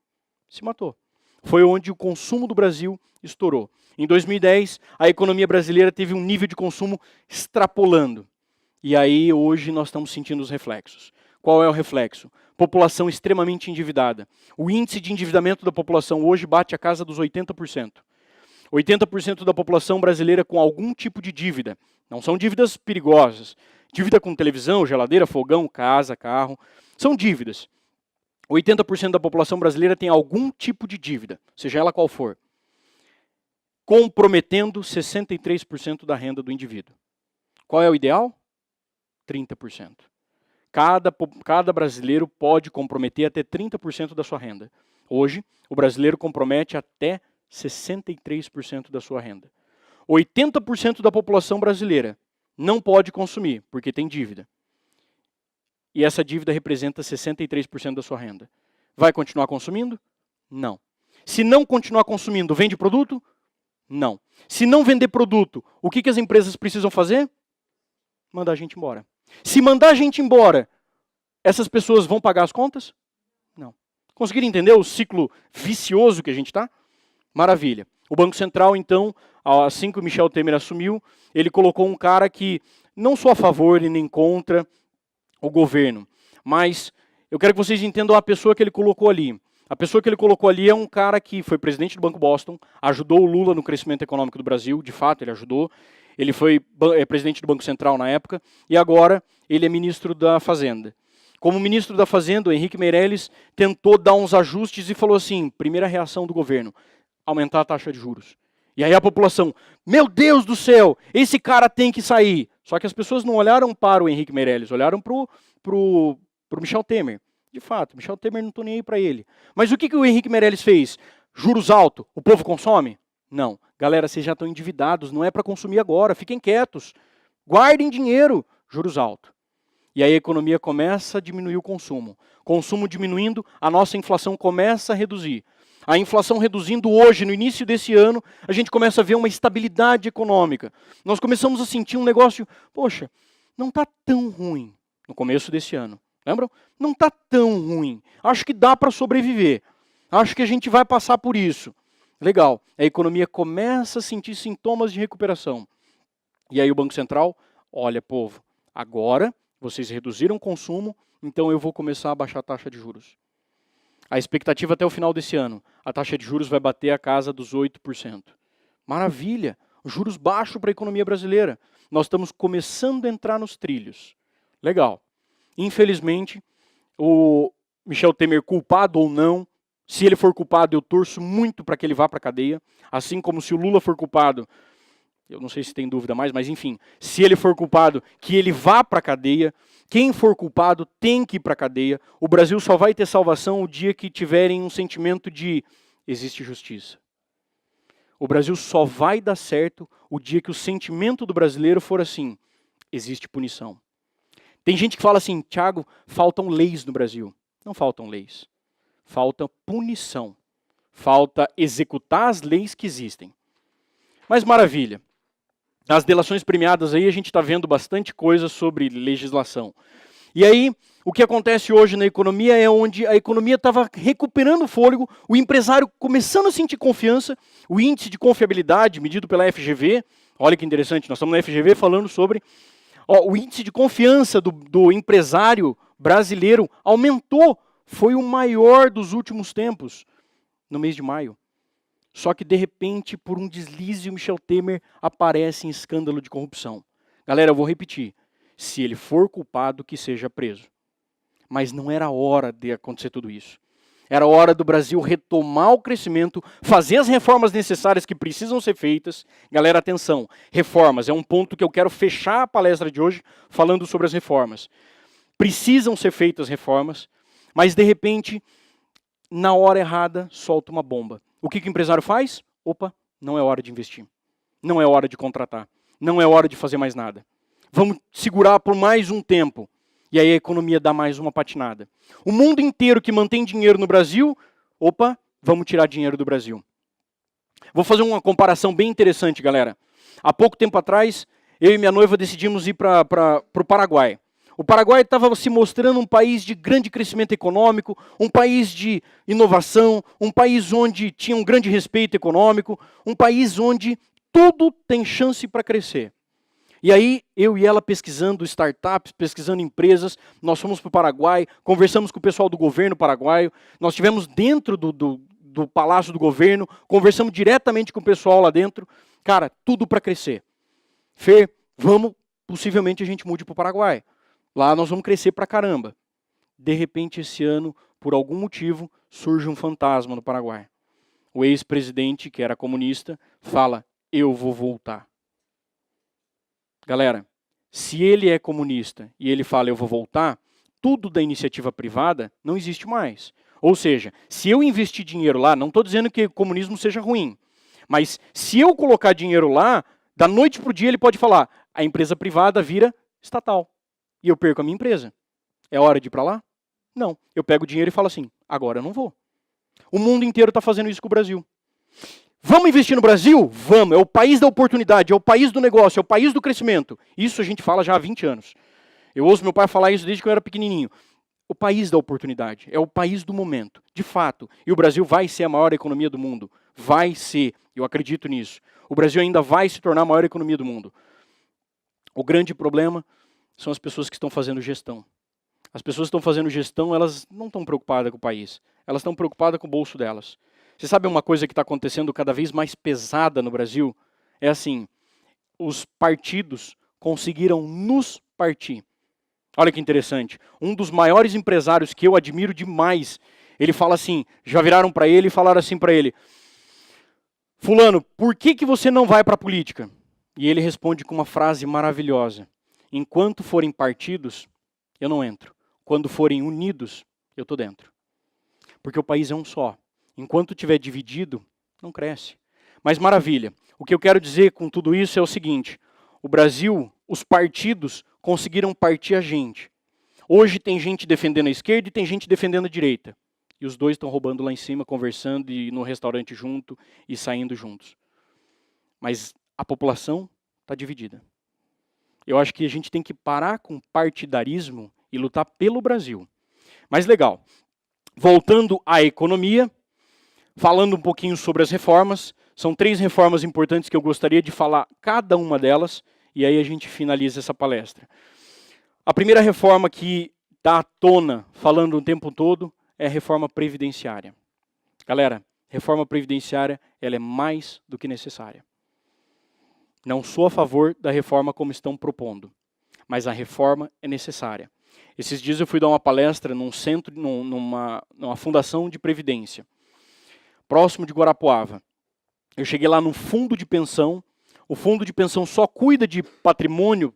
Se matou. Foi onde o consumo do Brasil estourou. Em 2010, a economia brasileira teve um nível de consumo extrapolando. E aí, hoje, nós estamos sentindo os reflexos. Qual é o reflexo? População extremamente endividada. O índice de endividamento da população hoje bate a casa dos 80%. 80% da população brasileira com algum tipo de dívida. Não são dívidas perigosas. Dívida com televisão, geladeira, fogão, casa, carro. São dívidas. 80% da população brasileira tem algum tipo de dívida, seja ela qual for, comprometendo 63% da renda do indivíduo. Qual é o ideal? 30%. Cada brasileiro pode comprometer até 30% da sua renda. Hoje, o brasileiro compromete até 63% da sua renda. 80% da população brasileira não pode consumir, porque tem dívida. E essa dívida representa 63% da sua renda. Vai continuar consumindo? Não. Se não continuar consumindo, vende produto? Não. Se não vender produto, o que as empresas precisam fazer? Mandar a gente embora. Se mandar a gente embora, essas pessoas vão pagar as contas? Não. Conseguiram entender o ciclo vicioso que a gente está? Maravilha. O Banco Central, então, assim que o Michel Temer assumiu, ele colocou um cara que não sou a favor e nem contra o governo, mas eu quero que vocês entendam a pessoa que ele colocou ali. A pessoa que ele colocou ali é um cara que foi presidente do Banco Boston, ajudou o Lula no crescimento econômico do Brasil, de fato ele ajudou. Ele foi presidente do Banco Central na época e agora ele é ministro da Fazenda. Como ministro da Fazenda, o Henrique Meirelles tentou dar uns ajustes e falou assim, primeira reação do governo, aumentar a taxa de juros. E aí a população, meu Deus do céu, esse cara tem que sair. Só que as pessoas não olharam para o Henrique Meirelles, olharam para o Michel Temer. De fato, Michel Temer não estou nem aí para ele. Mas o que o Henrique Meirelles fez? Juros altos, o povo consome? Não. Galera, vocês já estão endividados, não é para consumir agora, fiquem quietos. Guardem dinheiro, juros altos. E aí a economia começa a diminuir o consumo. Consumo diminuindo, a nossa inflação começa a reduzir. A inflação reduzindo hoje, no início desse ano, a gente começa a ver uma estabilidade econômica. Nós começamos a sentir um negócio, poxa, não está tão ruim no começo desse ano. Lembram? Não está tão ruim. Acho que dá para sobreviver. Acho que a gente vai passar por isso. Legal. A economia começa a sentir sintomas de recuperação. E aí o Banco Central, olha, povo, agora vocês reduziram o consumo, então eu vou começar a baixar a taxa de juros. A expectativa até o final desse ano, a taxa de juros vai bater a casa dos 8%. Maravilha! Juros baixos para a economia brasileira. Nós estamos começando a entrar nos trilhos. Legal. Infelizmente, o Michel Temer, culpado ou não, se ele for culpado, eu torço muito para que ele vá para a cadeia. Assim como se o Lula for culpado, eu não sei se tem dúvida mais, mas enfim, se ele for culpado, que ele vá para a cadeia. Quem for culpado tem que ir para a cadeia. O Brasil só vai ter salvação o dia que tiverem um sentimento de existe justiça. O Brasil só vai dar certo o dia que o sentimento do brasileiro for assim, existe punição. Tem gente que fala assim, Thiago, faltam leis no Brasil. Não faltam leis. Falta punição. Falta executar as leis que existem. Mas maravilha. Nas delações premiadas aí a gente está vendo bastante coisa sobre legislação. E aí, o que acontece hoje na economia é onde a economia estava recuperando o fôlego, o empresário começando a sentir confiança, o índice de confiabilidade medido pela FGV, olha que interessante, nós estamos na FGV falando sobre o índice de confiança do empresário brasileiro aumentou, foi o maior dos últimos tempos, no mês de maio. Só que, de repente, por um deslize, o Michel Temer aparece em escândalo de corrupção. Galera, eu vou repetir. Se ele for culpado, que seja preso. Mas não era hora de acontecer tudo isso. Era hora do Brasil retomar o crescimento, fazer as reformas necessárias que precisam ser feitas. Galera, atenção. Reformas é um ponto que eu quero fechar a palestra de hoje falando sobre as reformas. Precisam ser feitas reformas, mas, de repente, na hora errada, solta uma bomba. O que o empresário faz? Opa, não é hora de investir. Não é hora de contratar. Não é hora de fazer mais nada. Vamos segurar por mais um tempo. E aí a economia dá mais uma patinada. O mundo inteiro que mantém dinheiro no Brasil, opa, vamos tirar dinheiro do Brasil. Vou fazer uma comparação bem interessante, galera. Há pouco tempo atrás, eu e minha noiva decidimos ir para o Paraguai. O Paraguai estava se mostrando um país de grande crescimento econômico, um país de inovação, um país onde tinha um grande respeito econômico, um país onde tudo tem chance para crescer. E aí, eu e ela pesquisando startups, pesquisando empresas, nós fomos para o Paraguai, conversamos com o pessoal do governo paraguaio, nós estivemos dentro do palácio do governo, conversamos diretamente com o pessoal lá dentro. Cara, tudo para crescer. Fê, possivelmente a gente mude para o Paraguai. Lá nós vamos crescer pra caramba. De repente, esse ano, por algum motivo, surge um fantasma no Paraguai. O ex-presidente, que era comunista, fala, eu vou voltar. Galera, se ele é comunista e ele fala, eu vou voltar, tudo da iniciativa privada não existe mais. Ou seja, se eu investir dinheiro lá, não estou dizendo que o comunismo seja ruim, mas se eu colocar dinheiro lá, da noite para o dia ele pode falar, a empresa privada vira estatal. E eu perco a minha empresa. É hora de ir para lá? Não. Eu pego o dinheiro e falo assim, agora eu não vou. O mundo inteiro está fazendo isso com o Brasil. Vamos investir no Brasil? Vamos. É o país da oportunidade, é o país do negócio, é o país do crescimento. Isso a gente fala já há 20 anos. Eu ouço meu pai falar isso desde que eu era pequenininho. O país da oportunidade, é o país do momento, de fato. E o Brasil vai ser a maior economia do mundo. Vai ser, eu acredito nisso. O Brasil ainda vai se tornar a maior economia do mundo. O grande problema são as pessoas que estão fazendo gestão. As pessoas que estão fazendo gestão, elas não estão preocupadas com o país. Elas estão preocupadas com o bolso delas. Você sabe uma coisa que está acontecendo cada vez mais pesada no Brasil? É assim, os partidos conseguiram nos partir. Olha que interessante. Um dos maiores empresários que eu admiro demais, ele fala assim, já viraram para ele e falaram assim para ele, fulano, por que você não vai para a política? E ele responde com uma frase maravilhosa. Enquanto forem partidos, eu não entro. Quando forem unidos, eu estou dentro. Porque o país é um só. Enquanto estiver dividido, não cresce. Mas maravilha. O que eu quero dizer com tudo isso é o seguinte. O Brasil, os partidos, conseguiram partir a gente. Hoje tem gente defendendo a esquerda e tem gente defendendo a direita. E os dois estão roubando lá em cima, conversando e no restaurante junto e saindo juntos. Mas a população está dividida. Eu acho que a gente tem que parar com partidarismo e lutar pelo Brasil. Mas legal, voltando à economia, falando um pouquinho sobre as reformas, são 3 reformas importantes que eu gostaria de falar cada uma delas, e aí a gente finaliza essa palestra. A primeira reforma que está à tona, falando o tempo todo, é a reforma previdenciária. Galera, reforma previdenciária, ela é mais do que necessária. Não sou a favor da reforma como estão propondo, mas a reforma é necessária. Esses dias eu fui dar uma palestra num centro, numa fundação de previdência, próximo de Guarapuava. Eu cheguei lá no fundo de pensão, o fundo de pensão só cuida de patrimônio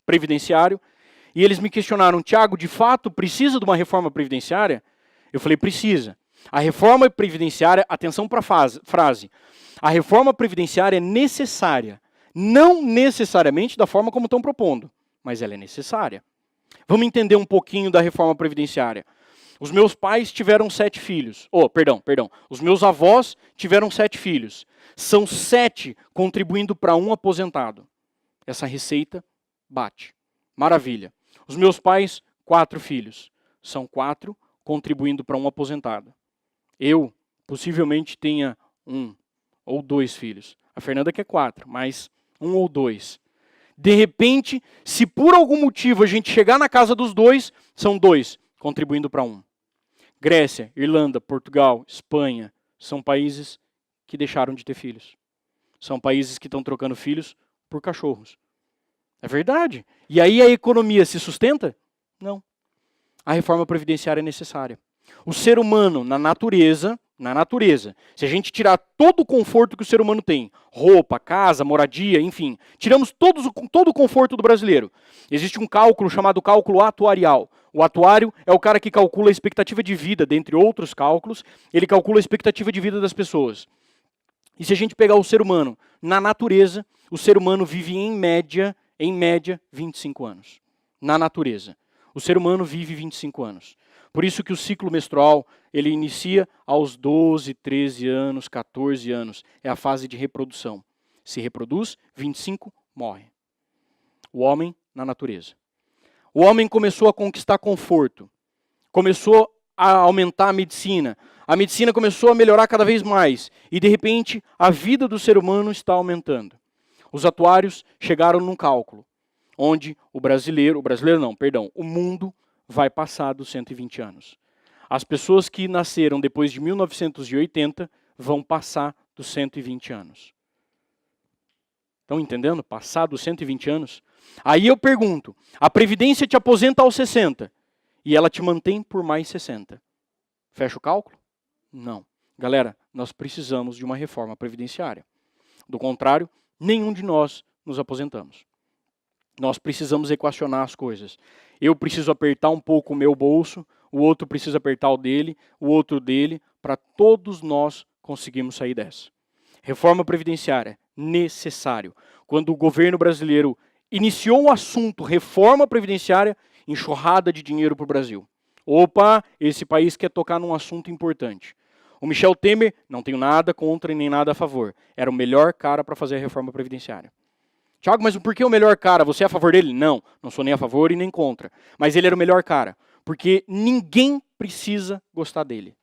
previdenciário. E eles me questionaram, Tiago, de fato precisa de uma reforma previdenciária? Eu falei, precisa. A reforma previdenciária, atenção para a frase, a reforma previdenciária é necessária. Não necessariamente da forma como estão propondo, mas ela é necessária. Vamos entender um pouquinho da reforma previdenciária. Os meus pais tiveram 7 filhos. Os meus avós tiveram 7 filhos. São 7 contribuindo para um aposentado. Essa receita bate. Maravilha. Os meus pais, 4 filhos. São 4 contribuindo para um aposentado. Eu, possivelmente, tenha 1 ou 2 filhos. A Fernanda quer 4, mas 1 ou 2. De repente, se por algum motivo a gente chegar na casa dos 2, são 2 contribuindo para 1. Grécia, Irlanda, Portugal, Espanha, são países que deixaram de ter filhos. São países que estão trocando filhos por cachorros. É verdade. E aí a economia se sustenta? Não. A reforma previdenciária é necessária. O ser humano, na natureza, se a gente tirar todo o conforto que o ser humano tem, roupa, casa, moradia, enfim, tiramos todo o conforto do brasileiro. Existe um cálculo chamado cálculo atuarial. O atuário é o cara que calcula a expectativa de vida, dentre outros cálculos, ele calcula a expectativa de vida das pessoas. E se a gente pegar o ser humano, na natureza, o ser humano vive em média, 25 anos. Na natureza. O ser humano vive 25 anos. Por isso que o ciclo menstrual, ele inicia aos 12, 13 anos, 14 anos. É a fase de reprodução. Se reproduz, 25, morre. O homem na natureza. O homem começou a conquistar conforto. Começou a aumentar a medicina. A medicina começou a melhorar cada vez mais. E, de repente, a vida do ser humano está aumentando. Os atuários chegaram num cálculo, onde o mundo vai passar dos 120 anos. As pessoas que nasceram depois de 1980 vão passar dos 120 anos. Estão entendendo? Passar dos 120 anos. Aí eu pergunto, a Previdência te aposenta aos 60 e ela te mantém por mais 60. Fecha o cálculo? Não. Galera, nós precisamos de uma reforma previdenciária. Do contrário, nenhum de nós nos aposentamos. Nós precisamos equacionar as coisas. Eu preciso apertar um pouco o meu bolso, o outro precisa apertar o dele, o outro dele, para todos nós conseguirmos sair dessa. Reforma previdenciária, necessário. Quando o governo brasileiro iniciou o assunto reforma previdenciária, enxurrada de dinheiro para o Brasil. Opa, esse país quer tocar num assunto importante. O Michel Temer, não tenho nada contra e nem nada a favor, era o melhor cara para fazer a reforma previdenciária. Tiago, mas por que o melhor cara? Você é a favor dele? Não, não sou nem a favor e nem contra. Mas ele era o melhor cara, porque ninguém precisa gostar dele.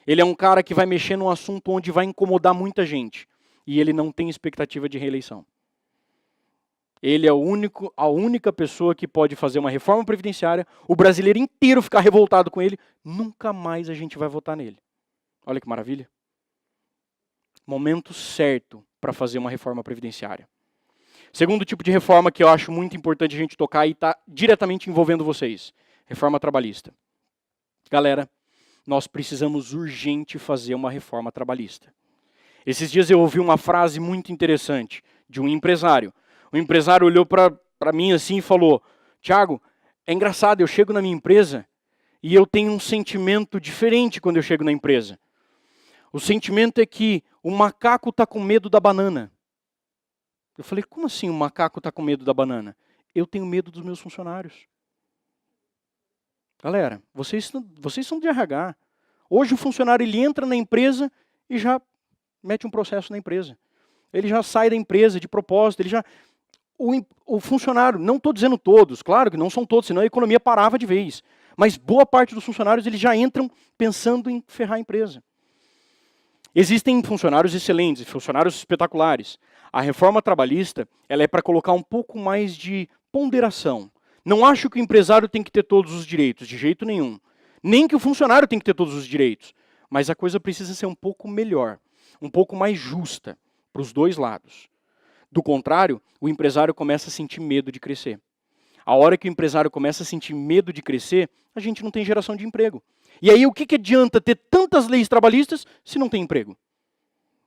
Ele é um cara que vai mexer num assunto onde vai incomodar muita gente. E ele não tem expectativa de reeleição. Ele é a única pessoa que pode fazer uma reforma previdenciária, o brasileiro inteiro ficar revoltado com ele, nunca mais a gente vai votar nele. Olha que maravilha. Momento certo para fazer uma reforma previdenciária. Segundo tipo de reforma que eu acho muito importante a gente tocar e está diretamente envolvendo vocês. Reforma trabalhista. Galera, nós precisamos urgente fazer uma reforma trabalhista. Esses dias eu ouvi uma frase muito interessante de um empresário. O empresário olhou para mim assim e falou, Tiago, é engraçado, eu chego na minha empresa e eu tenho um sentimento diferente quando eu chego na empresa. O sentimento é que o macaco está com medo da banana. Eu falei, como assim o macaco está com medo da banana? Eu tenho medo dos meus funcionários. Galera, vocês são de RH. Hoje o funcionário ele entra na empresa e já mete um processo na empresa. Ele já sai da empresa de propósito, ele já... O funcionário, não estou dizendo todos, claro que não são todos, senão a economia parava de vez. Mas boa parte dos funcionários eles já entram pensando em ferrar a empresa. Existem funcionários excelentes, funcionários espetaculares. A reforma trabalhista ela é para colocar um pouco mais de ponderação. Não acho que o empresário tem que ter todos os direitos, de jeito nenhum. Nem que o funcionário tem que ter todos os direitos. Mas a coisa precisa ser um pouco melhor, um pouco mais justa para os dois lados. Do contrário, o empresário começa a sentir medo de crescer. A hora que o empresário começa a sentir medo de crescer, a gente não tem geração de emprego. E aí o que adianta ter tantas leis trabalhistas se não tem emprego?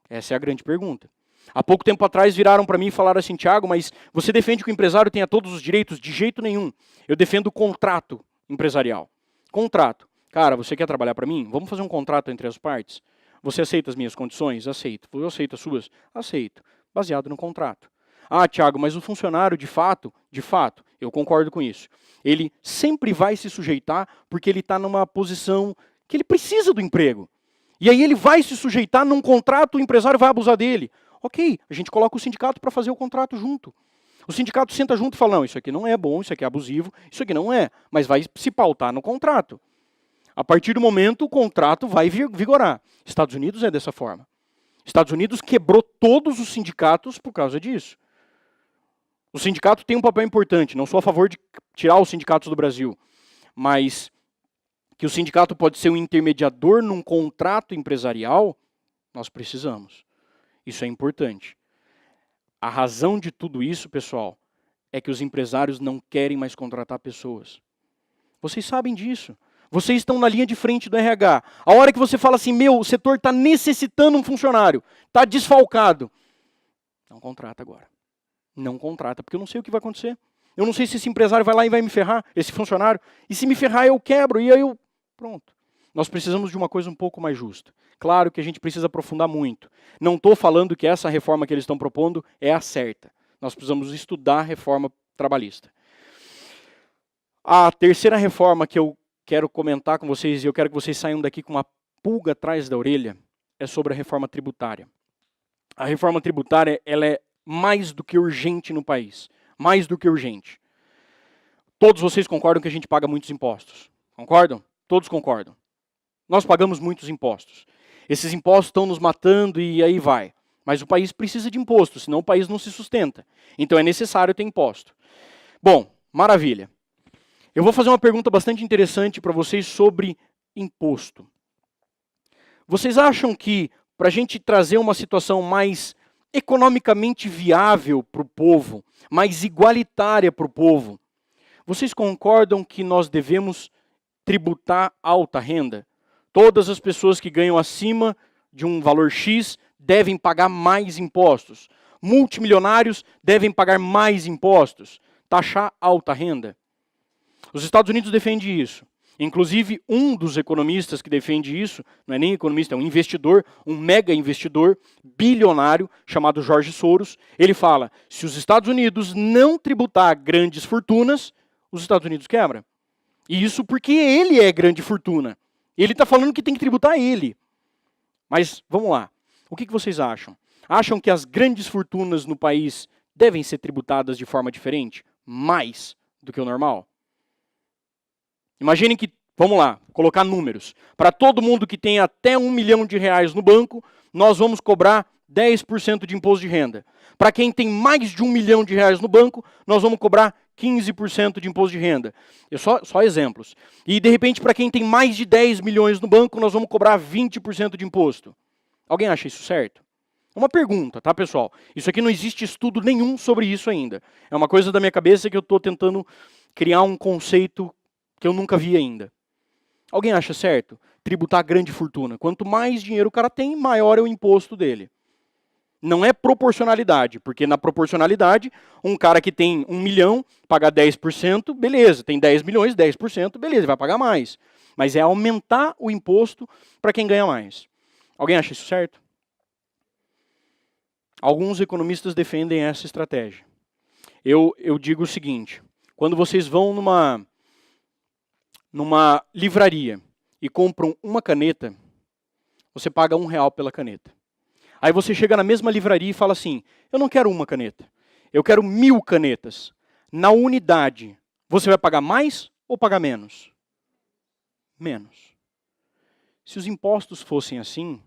Essa é a grande pergunta. Há pouco tempo atrás viraram para mim e falaram assim, Thiago, mas você defende que o empresário tenha todos os direitos? De jeito nenhum. Eu defendo o contrato empresarial. Contrato. Cara, você quer trabalhar para mim? Vamos fazer um contrato entre as partes? Você aceita as minhas condições? Aceito. Eu aceito as suas? Aceito. Baseado no contrato. Ah, Thiago, mas o funcionário, de fato, eu concordo com isso. Ele sempre vai se sujeitar porque ele está numa posição que ele precisa do emprego. E aí ele vai se sujeitar num contrato, o empresário vai abusar dele. Ok, a gente coloca o sindicato para fazer o contrato junto. O sindicato senta junto e fala, não, isso aqui não é bom, isso aqui é abusivo, isso aqui não é, mas vai se pautar no contrato. A partir do momento, o contrato vai vigorar. Estados Unidos é dessa forma. Estados Unidos quebrou todos os sindicatos por causa disso. O sindicato tem um papel importante, não sou a favor de tirar os sindicatos do Brasil, mas que o sindicato pode ser um intermediador num contrato empresarial, nós precisamos. Isso é importante. A razão de tudo isso, pessoal, é que os empresários não querem mais contratar pessoas. Vocês sabem disso. Vocês estão na linha de frente do RH. A hora que você fala assim, meu, o setor está necessitando um funcionário, está desfalcado. Não contrata agora. Não contrata, porque eu não sei o que vai acontecer. Eu não sei se esse empresário vai lá e vai me ferrar, esse funcionário. E se me ferrar, eu quebro, e aí eu... Pronto. Nós precisamos de uma coisa um pouco mais justa. Claro que a gente precisa aprofundar muito. Não estou falando que essa reforma que eles estão propondo é a certa. Nós precisamos estudar a reforma trabalhista. A terceira reforma que eu quero comentar com vocês, e eu quero que vocês saiam daqui com uma pulga atrás da orelha, é sobre a reforma tributária. A reforma tributária, ela é mais do que urgente no país. Mais do que urgente. Todos vocês concordam que a gente paga muitos impostos. Concordam? Todos concordam. Nós pagamos muitos impostos. Esses impostos estão nos matando e aí vai. Mas o país precisa de imposto, senão o país não se sustenta. Então é necessário ter imposto. Bom, maravilha. Eu vou fazer uma pergunta bastante interessante para vocês sobre imposto. Vocês acham que, para a gente trazer uma situação mais economicamente viável para o povo, mais igualitária para o povo, vocês concordam que nós devemos tributar alta renda? Todas as pessoas que ganham acima de um valor X devem pagar mais impostos. Multimilionários devem pagar mais impostos. Taxar alta renda. Os Estados Unidos defendem isso. Inclusive, um dos economistas que defende isso, não é nem economista, é um investidor, um mega investidor, bilionário, chamado George Soros. Ele fala, se os Estados Unidos não tributar grandes fortunas, os Estados Unidos quebram. E isso porque ele é grande fortuna. Ele está falando que tem que tributar ele. Mas, vamos lá. O que vocês acham? Acham que as grandes fortunas no país devem ser tributadas de forma diferente? Mais do que o normal? Imaginem que, vamos lá, colocar números. Para todo mundo que tem até R$1 milhão no banco, nós vamos cobrar 10% de imposto de renda. Para quem tem mais de R$1 milhão no banco, nós vamos cobrar 15% de imposto de renda. Só exemplos. E, de repente, para quem tem mais de 10 milhões no banco, nós vamos cobrar 20% de imposto. Alguém acha isso certo? É uma pergunta, tá, pessoal? Isso aqui não existe estudo nenhum sobre isso ainda. É uma coisa da minha cabeça que eu estou tentando criar um conceito que eu nunca vi ainda. Alguém acha certo? Tributar grande fortuna. Quanto mais dinheiro o cara tem, maior é o imposto dele. Não é proporcionalidade, porque na proporcionalidade, um cara que tem 1 milhão, pagar 10%, beleza. Tem 10 milhões, 10%, beleza, vai pagar mais. Mas é aumentar o imposto para quem ganha mais. Alguém acha isso certo? Alguns economistas defendem essa estratégia. Eu digo o seguinte, quando vocês vão numa livraria e compram uma caneta, você paga R$1 pela caneta. Aí você chega na mesma livraria e fala assim, eu não quero uma caneta, eu quero 1000 canetas. Na unidade, você vai pagar mais ou pagar menos? Menos. Se os impostos fossem assim,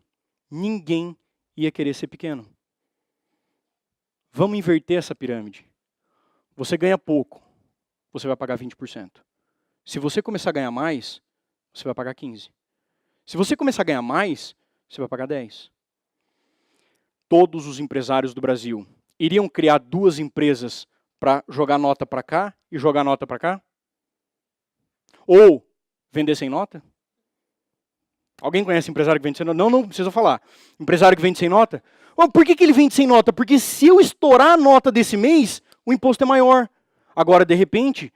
ninguém ia querer ser pequeno. Vamos inverter essa pirâmide. Você ganha pouco, você vai pagar 20%. Se você começar a ganhar mais, você vai pagar 15%. Se você começar a ganhar mais, você vai pagar 10%. Todos os empresários do Brasil iriam criar 2 empresas para jogar nota para cá e jogar nota para cá? Ou vender sem nota? Alguém conhece empresário que vende sem nota? Não precisa falar. Empresário que vende sem nota? Por que ele vende sem nota? Porque se eu estourar a nota desse mês, o imposto é maior. Agora, de repente,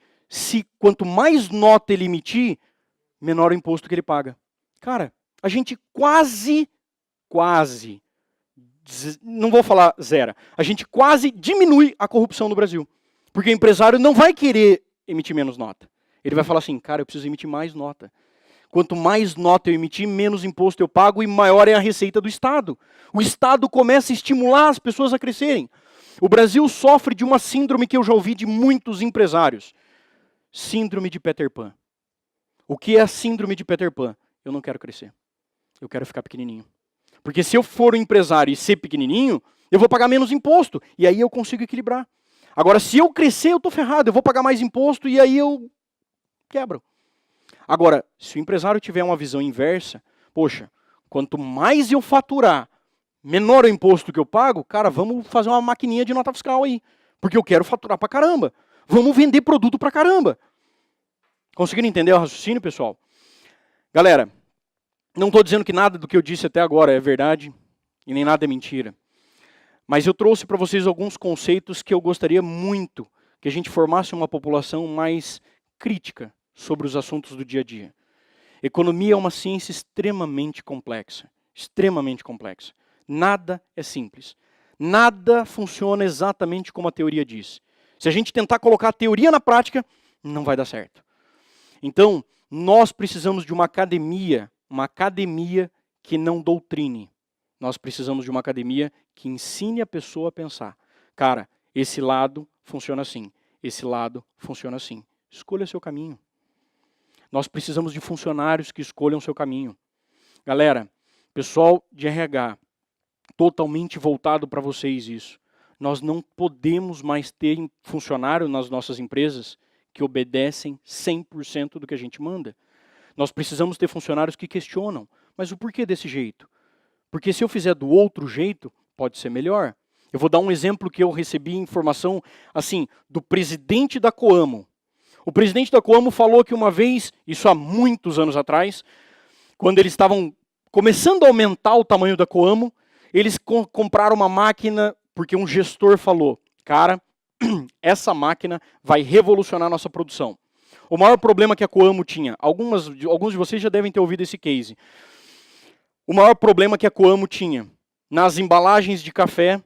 quanto mais nota ele emitir, menor o imposto que ele paga. Cara, a gente quase, não vou falar zero, a gente quase diminui a corrupção no Brasil. Porque o empresário não vai querer emitir menos nota. Ele vai falar assim, cara, eu preciso emitir mais nota. Quanto mais nota eu emitir, menos imposto eu pago e maior é a receita do Estado. O Estado começa a estimular as pessoas a crescerem. O Brasil sofre de uma síndrome que eu já ouvi de muitos empresários. Síndrome de Peter Pan. O que é a síndrome de Peter Pan? Eu não quero crescer. Eu quero ficar pequenininho. Porque se eu for um empresário e ser pequenininho, eu vou pagar menos imposto. E aí eu consigo equilibrar. Agora, se eu crescer, eu estou ferrado. Eu vou pagar mais imposto e aí eu quebro. Agora, se o empresário tiver uma visão inversa, poxa, quanto mais eu faturar, menor o imposto que eu pago, cara, vamos fazer uma maquininha de nota fiscal aí. Porque eu quero faturar pra caramba. Vamos vender produto pra caramba. Conseguiram entender o raciocínio, pessoal? Galera, não estou dizendo que nada do que eu disse até agora é verdade e nem nada é mentira. Mas eu trouxe para vocês alguns conceitos que eu gostaria muito que a gente formasse uma população mais crítica sobre os assuntos do dia a dia. Economia é uma ciência extremamente complexa. Extremamente complexa. Nada é simples. Nada funciona exatamente como a teoria diz. Se a gente tentar colocar a teoria na prática, não vai dar certo. Então, nós precisamos de uma academia que não doutrine. Nós precisamos de uma academia que ensine a pessoa a pensar. Cara, esse lado funciona assim, esse lado funciona assim. Escolha seu caminho. Nós precisamos de funcionários que escolham seu caminho. Galera, pessoal de RH, totalmente voltado para vocês isso. Nós não podemos mais ter funcionário nas nossas empresas que obedecem 100% do que a gente manda. Nós precisamos ter funcionários que questionam. Mas o porquê desse jeito? Porque se eu fizer do outro jeito, pode ser melhor. Eu vou dar um exemplo que eu recebi informação assim do presidente da Coamo. O presidente da Coamo falou que uma vez, isso há muitos anos atrás, quando eles estavam começando a aumentar o tamanho da Coamo, eles compraram uma máquina porque um gestor falou, cara, essa máquina vai revolucionar a nossa produção. O maior problema que a Coamo tinha, alguns de vocês já devem ter ouvido esse case. O maior problema que a Coamo tinha, nas embalagens de café,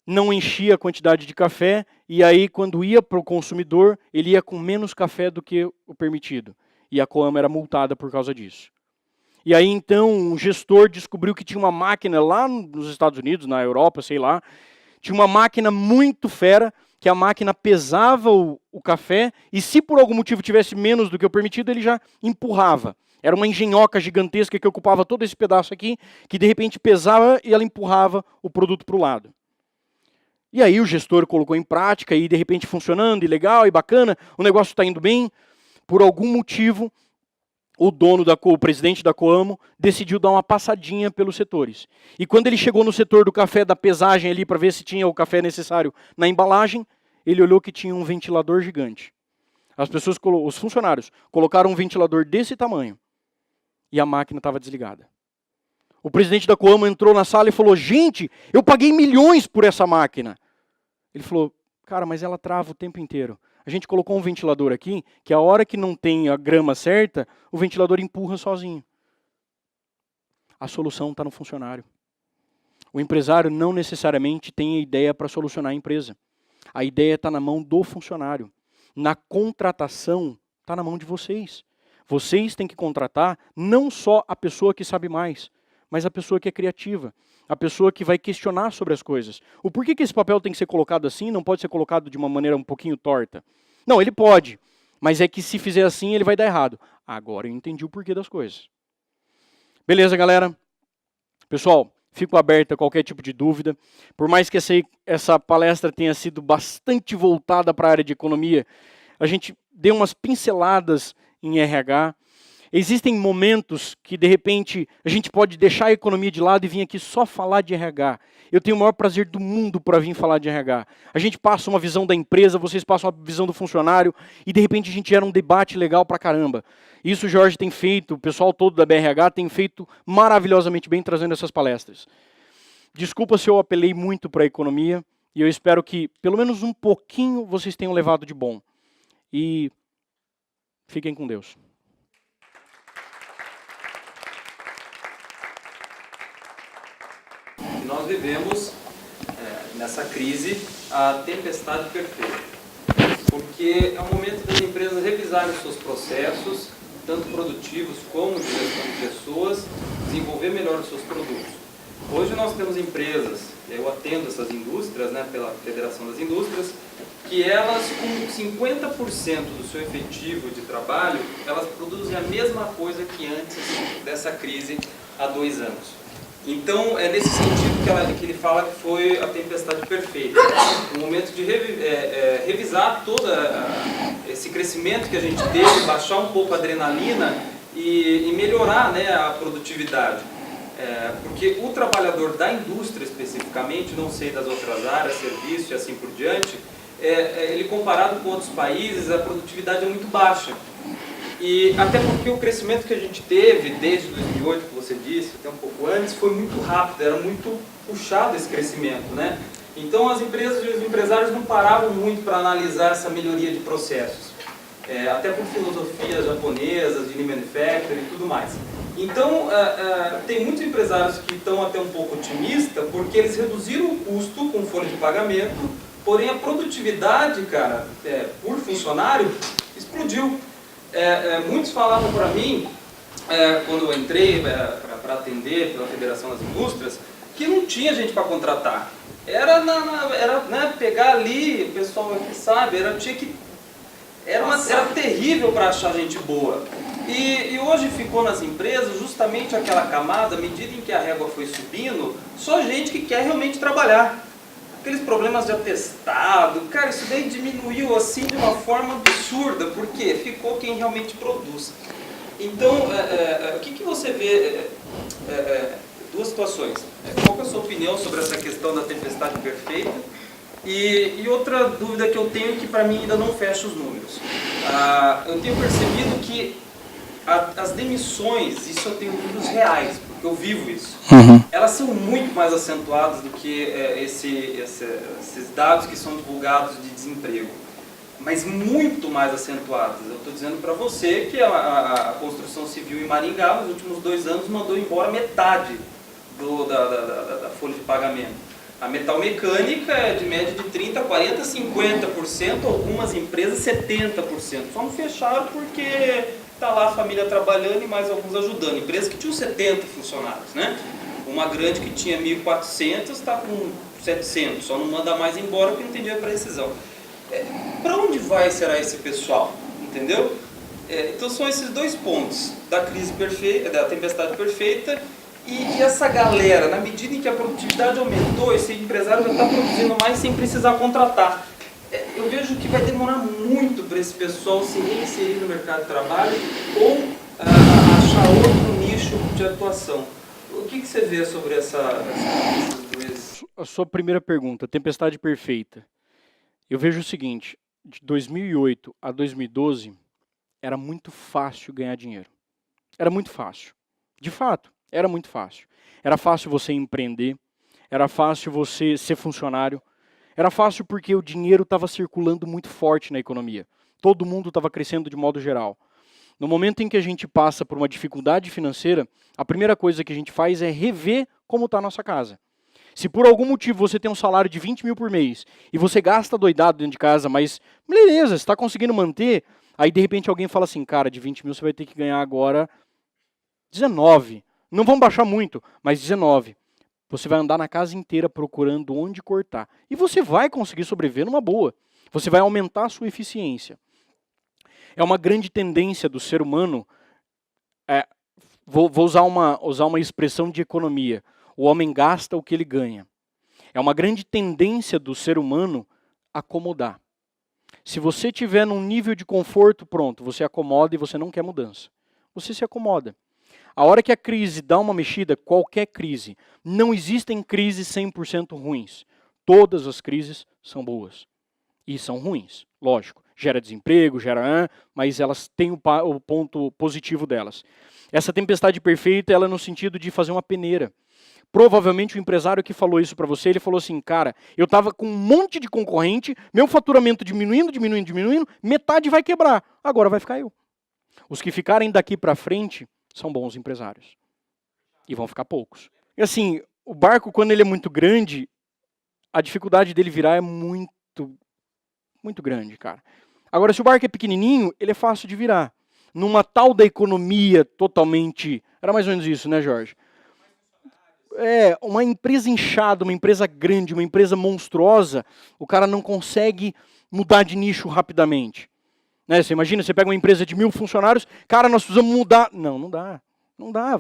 não enchia a quantidade de café, e aí quando ia para o consumidor, ele ia com menos café do que o permitido. E a Coamo era multada por causa disso. E aí então um gestor descobriu que tinha uma máquina lá nos Estados Unidos, na Europa, sei lá, tinha uma máquina muito fera, que a máquina pesava o café, e se por algum motivo tivesse menos do que o permitido, ele já empurrava. Era uma engenhoca gigantesca que ocupava todo esse pedaço aqui, que de repente pesava e ela empurrava o produto para o lado. E aí o gestor colocou em prática, e de repente funcionando, e legal, e bacana, o negócio está indo bem. Por algum motivo, o presidente da Coamo, decidiu dar uma passadinha pelos setores. E quando ele chegou no setor do café, da pesagem ali, para ver se tinha o café necessário na embalagem, ele olhou que tinha um ventilador gigante. Os funcionários colocaram um ventilador desse tamanho, e a máquina estava desligada. O presidente da Coamo entrou na sala e falou, gente, eu paguei milhões por essa máquina. Ele falou, cara, mas ela trava o tempo inteiro. A gente colocou um ventilador aqui, que a hora que não tem a grama certa, o ventilador empurra sozinho. A solução está no funcionário. O empresário não necessariamente tem a ideia para solucionar a empresa. A ideia está na mão do funcionário. Na contratação, está na mão de vocês. Vocês têm que contratar não só a pessoa que sabe mais, mas a pessoa que é criativa, a pessoa que vai questionar sobre as coisas. O porquê que esse papel tem que ser colocado assim, não pode ser colocado de uma maneira um pouquinho torta? Não, ele pode, mas é que se fizer assim, ele vai dar errado. Agora eu entendi o porquê das coisas. Beleza, galera? Pessoal, fico aberto a qualquer tipo de dúvida. Por mais que essa palestra tenha sido bastante voltada para a área de economia, a gente deu umas pinceladas em RH. Existem momentos que, de repente, a gente pode deixar a economia de lado e vir aqui só falar de RH. Eu tenho o maior prazer do mundo para vir falar de RH. A gente passa uma visão da empresa, vocês passam uma visão do funcionário, e de repente a gente gera um debate legal pra caramba. Isso o Jorge tem feito, o pessoal todo da BRH tem feito maravilhosamente bem trazendo essas palestras. Desculpa se eu apelei muito para a economia, e eu espero que, pelo menos um pouquinho, vocês tenham levado de bom. E fiquem com Deus. Nós vivemos nessa crise a tempestade perfeita, porque é o momento das empresas revisarem seus processos, tanto produtivos como de gestão de pessoas, desenvolver melhor os seus produtos. Hoje nós temos empresas, eu atendo essas indústrias, né, pela Federação das Indústrias, que elas com 50% do seu efetivo de trabalho, elas produzem a mesma coisa que antes dessa crise há 2 anos. Então, é nesse sentido que ele fala que foi a tempestade perfeita. O momento de revisar todo esse crescimento que a gente teve, baixar um pouco a adrenalina e melhorar, né, a produtividade. Porque o trabalhador da indústria especificamente, não sei das outras áreas, serviço e assim por diante, ele comparado com outros países, a produtividade é muito baixa. E até porque o crescimento que a gente teve desde 2008, que você disse, até um pouco antes, foi muito rápido, era muito puxado esse crescimento, né? Então as empresas e os empresários não paravam muito para analisar essa melhoria de processos, até por filosofias japonesas, de lean manufacturing e tudo mais. Então tem muitos empresários que estão até um pouco otimistas, porque eles reduziram o custo com folha de pagamento, porém a produtividade, cara, por funcionário, explodiu. Muitos falavam para mim, quando eu entrei para atender pela Federação das Indústrias, que não tinha gente para contratar. Era né, pegar ali, o pessoal aqui sabe, era terrível para achar gente boa. E hoje ficou nas empresas justamente aquela camada, à medida em que a régua foi subindo, só gente que quer realmente trabalhar. Aqueles problemas de atestado, cara, isso daí diminuiu assim de uma forma absurda, porque ficou quem realmente produz. Então, o que você vê? Duas situações. Qual é a sua opinião sobre essa questão da tempestade perfeita? E outra dúvida que eu tenho, que para mim ainda não fecha os números. Eu tenho percebido que as demissões, isso eu tenho números reais, porque eu vivo isso, elas são muito mais acentuadas do que esses dados que são divulgados de desemprego, mas muito mais acentuadas. Eu estou dizendo para você que a construção civil em Maringá, nos últimos 2 anos, mandou embora metade da folha de pagamento. A metal mecânica é de média de 30%, 40%, 50%, algumas empresas 70%. Só não fecharam porque está lá a família trabalhando e mais alguns ajudando. Empresas que tinham 70 funcionários, né? Uma grande que tinha 1.400 está com 700, só não manda mais embora porque não tem dinheiro para rescisão. Para onde será esse pessoal? Entendeu? Então são esses 2 pontos, da crise perfeita, da tempestade perfeita, e essa galera, na medida em que a produtividade aumentou, esse empresário já está produzindo mais sem precisar contratar. Eu vejo que vai demorar muito para esse pessoal se reinserir no mercado de trabalho ou achar outro nicho de atuação. O que você vê sobre esses dois? A sua primeira pergunta, tempestade perfeita. Eu vejo o seguinte, de 2008 a 2012, era muito fácil ganhar dinheiro. Era muito fácil. De fato, era muito fácil. Era fácil você empreender, era fácil você ser funcionário, era fácil porque o dinheiro estava circulando muito forte na economia. Todo mundo estava crescendo de modo geral. No momento em que a gente passa por uma dificuldade financeira, a primeira coisa que a gente faz é rever como está a nossa casa. Se por algum motivo você tem um salário de 20 mil por mês e você gasta doidado dentro de casa, mas beleza, você está conseguindo manter, aí de repente alguém fala assim, cara, de 20 mil você vai ter que ganhar agora 19. Não vamos baixar muito, mas 19. Você vai andar na casa inteira procurando onde cortar. E você vai conseguir sobreviver numa boa. Você vai aumentar a sua eficiência. É uma grande tendência do ser humano, vou usar uma expressão de economia, o homem gasta o que ele ganha. É uma grande tendência do ser humano acomodar. Se você tiver num nível de conforto, pronto, você acomoda e você não quer mudança. Você se acomoda. A hora que a crise dá uma mexida, qualquer crise, não existem crises 100% ruins. Todas as crises são boas. E são ruins, lógico. Gera desemprego, mas elas têm o ponto positivo delas. Essa tempestade perfeita, ela é no sentido de fazer uma peneira. Provavelmente o empresário que falou isso para você, ele falou assim, cara, eu estava com um monte de concorrente, meu faturamento diminuindo, metade vai quebrar, agora vai ficar eu. Os que ficarem daqui para frente são bons empresários. E vão ficar poucos. E assim, o barco, quando ele é muito grande, a dificuldade dele virar é muito grande, cara. Agora, se o barco é pequenininho, ele é fácil de virar. Numa tal da economia totalmente... Era mais ou menos isso, né, Jorge? É, uma empresa inchada, uma empresa grande, uma empresa monstruosa, o cara não consegue mudar de nicho rapidamente. Né? Você imagina, você pega uma empresa de 1000 funcionários, cara, nós precisamos mudar. Não, não dá. Não dá.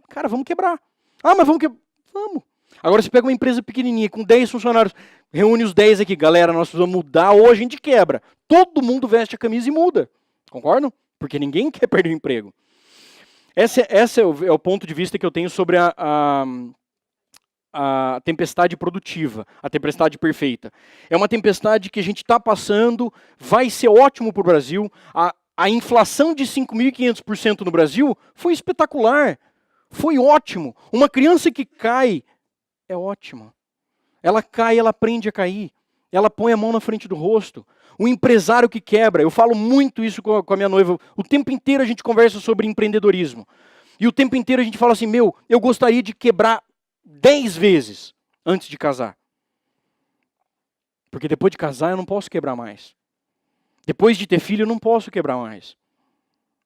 Cara, vamos quebrar. Ah, mas vamos quebrar. Vamos. Agora você pega uma empresa pequenininha, com 10 funcionários, reúne os 10 aqui, galera, nós precisamos mudar, ou a gente quebra. Todo mundo veste a camisa e muda. Concordam? Porque ninguém quer perder o emprego. Esse é o ponto de vista que eu tenho sobre a tempestade produtiva, a tempestade perfeita. É uma tempestade que a gente está passando, vai ser ótimo para o Brasil. A inflação de 5.500% no Brasil foi espetacular, foi ótimo. Uma criança que cai é ótima. Ela cai, ela aprende a cair. Ela põe a mão na frente do rosto. O empresário que quebra, eu falo muito isso com a minha noiva, o tempo inteiro a gente conversa sobre empreendedorismo. E o tempo inteiro a gente fala assim, eu gostaria de quebrar 10 vezes antes de casar. Porque depois de casar eu não posso quebrar mais. Depois de ter filho eu não posso quebrar mais.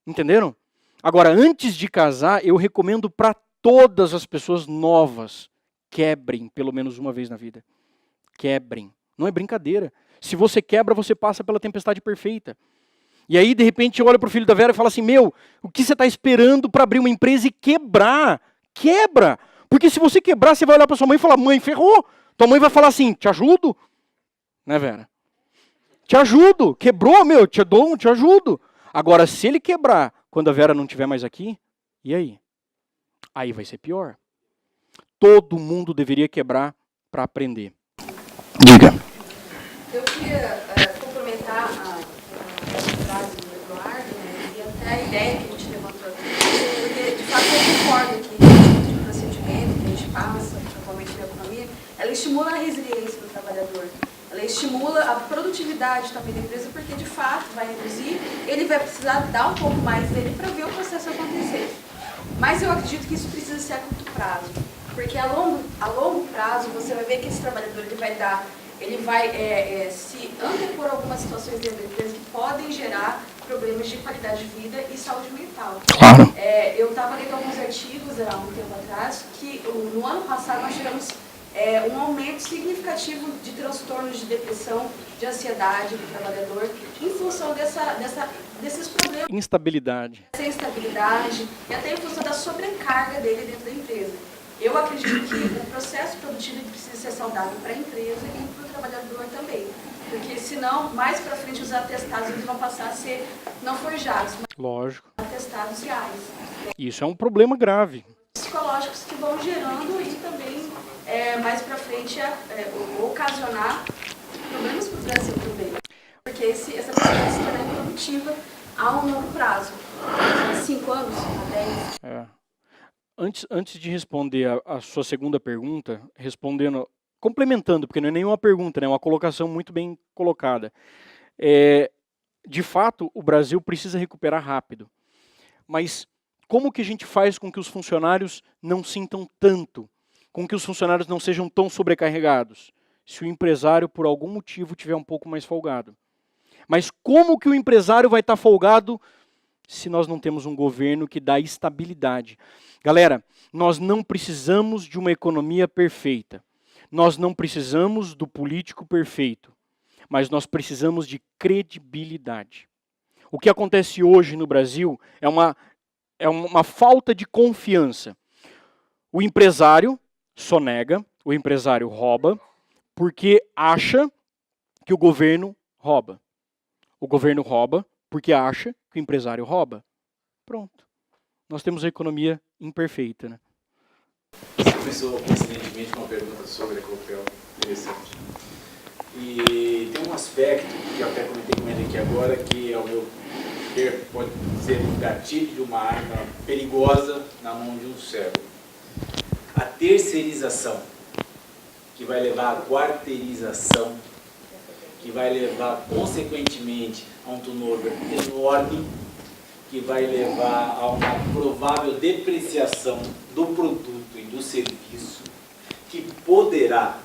Entenderam? Agora, antes de casar, eu recomendo para todas as pessoas novas, quebrem pelo menos uma vez na vida. Quebrem. Não é brincadeira. Se você quebra, você passa pela tempestade perfeita. E aí, de repente, eu olho para o filho da Vera e falo assim, o que você está esperando para abrir uma empresa e quebrar? Quebra! Porque se você quebrar, você vai olhar para sua mãe e falar, mãe, ferrou. Tua mãe vai falar assim, te ajudo? Né, Vera? Te ajudo. Quebrou, te dou, te ajudo. Agora, se ele quebrar, quando a Vera não estiver mais aqui, e aí? Aí vai ser pior. Todo mundo deveria quebrar para aprender. Diga. Eu queria complementar a frase do Eduardo, né, e até a ideia que a gente levantou aqui, porque de fato eu concordo que o procedimento que a gente passa, principalmente na economia, ela estimula a resiliência do trabalhador, ela estimula a produtividade também da empresa, porque de fato vai reduzir, ele vai precisar dar um pouco mais dele para ver o processo acontecer. Mas eu acredito que isso precisa ser a curto prazo, porque a longo prazo você vai ver que esse trabalhador ele vai se antepor a algumas situações dentro da empresa que podem gerar problemas de qualidade de vida e saúde mental. Claro. Eu estava lendo alguns artigos há um tempo atrás que no ano passado nós tivemos um aumento significativo de transtornos de depressão, de ansiedade do trabalhador, em função desses problemas. Instabilidade. Essa instabilidade e até em função da sobrecarga dele dentro da empresa. Eu acredito que o processo produtivo precisa ser saudável para a empresa e para o trabalhador também. Porque senão, mais para frente, os atestados eles vão passar a ser não forjados, mas lógico, atestados reais. Isso é um problema grave. Psicológicos que vão gerando e também, mais para frente, ocasionar problemas para o Brasil também. Porque essa pessoa se tornar improdutiva a um longo prazo. 5 anos, 10. Antes de responder a sua segunda pergunta, complementando, porque não é nenhuma pergunta, é uma colocação muito bem colocada. De fato, o Brasil precisa recuperar rápido. Mas como que a gente faz com que os funcionários não sintam tanto? Com que os funcionários não sejam tão sobrecarregados? Se o empresário, por algum motivo, tiver um pouco mais folgado. Mas como que o empresário vai estar folgado se nós não temos um governo que dá estabilidade? Galera, nós não precisamos de uma economia perfeita. Nós não precisamos do político perfeito. Mas nós precisamos de credibilidade. O que acontece hoje no Brasil é uma falta de confiança. O empresário sonega, o empresário rouba, porque acha que o governo rouba. O governo rouba porque acha que o empresário rouba. Pronto. Nós temos a economia imperfeita, né? Você começou, coincidentemente, com uma pergunta sobre a Copel. Interessante. E tem um aspecto que eu até comentei com ele aqui agora, que, ao meu ver, pode ser um gatilho de uma arma perigosa na mão de um cego. a terceirização, que vai levar à quarteirização, que vai levar, consequentemente, a um turnover enorme, que vai levar a uma provável depreciação do produto e do serviço, que poderá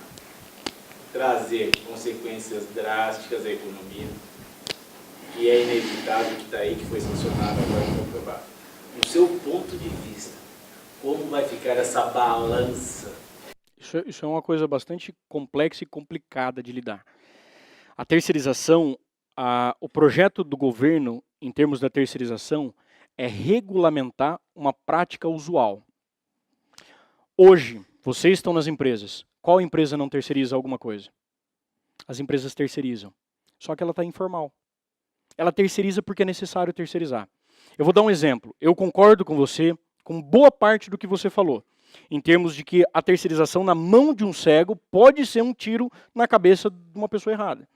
trazer consequências drásticas à economia, que é inevitável, que está aí, que foi sancionado agora e comprovado. No seu ponto de vista, como vai ficar essa balança? Isso é uma coisa bastante complexa e complicada de lidar. A terceirização, o projeto do governo, em termos da terceirização, é regulamentar uma prática usual. Hoje, vocês estão nas empresas. Qual empresa não terceiriza alguma coisa? As empresas terceirizam. Só que ela está informal. Ela terceiriza porque é necessário terceirizar. Eu vou dar um exemplo. Eu concordo com você, com boa parte do que você falou, em termos de que a terceirização na mão de um cego pode ser um tiro na cabeça de uma pessoa errada.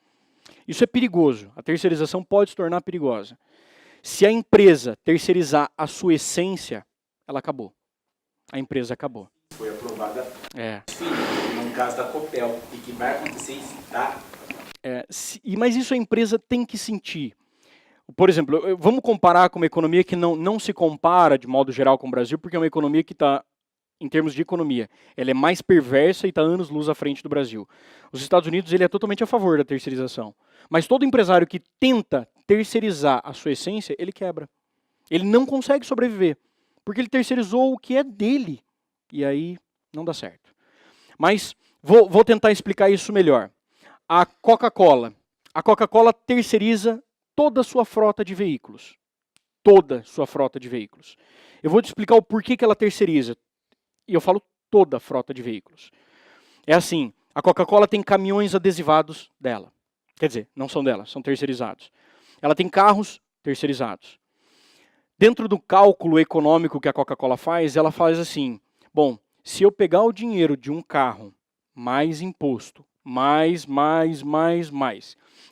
Isso é perigoso. A terceirização pode se tornar perigosa. Se a empresa terceirizar a sua essência, ela acabou. A empresa acabou. Foi aprovada, Sim, no caso da Copel, e que vai acontecer isso, tá? Mas isso a empresa tem que sentir. Por exemplo, vamos comparar com uma economia que não se compara de modo geral com o Brasil, porque é uma economia que está, em termos de economia, ela é mais perversa e está anos-luz à frente do Brasil. Os Estados Unidos ele é totalmente a favor da terceirização. Mas todo empresário que tenta terceirizar a sua essência, ele quebra. Ele não consegue sobreviver, porque ele terceirizou o que é dele. E aí não dá certo. Mas vou tentar explicar isso melhor. A Coca-Cola terceiriza toda a sua frota de veículos. Toda a sua frota de veículos. Eu vou te explicar o porquê que ela terceiriza. E eu falo toda a frota de veículos. É assim, a Coca-Cola tem caminhões adesivados dela. Quer dizer, não são dela, são terceirizados. Ela tem carros terceirizados. Dentro do cálculo econômico que a Coca-Cola faz, ela faz assim, bom, se eu pegar o dinheiro de um carro, mais imposto, mais,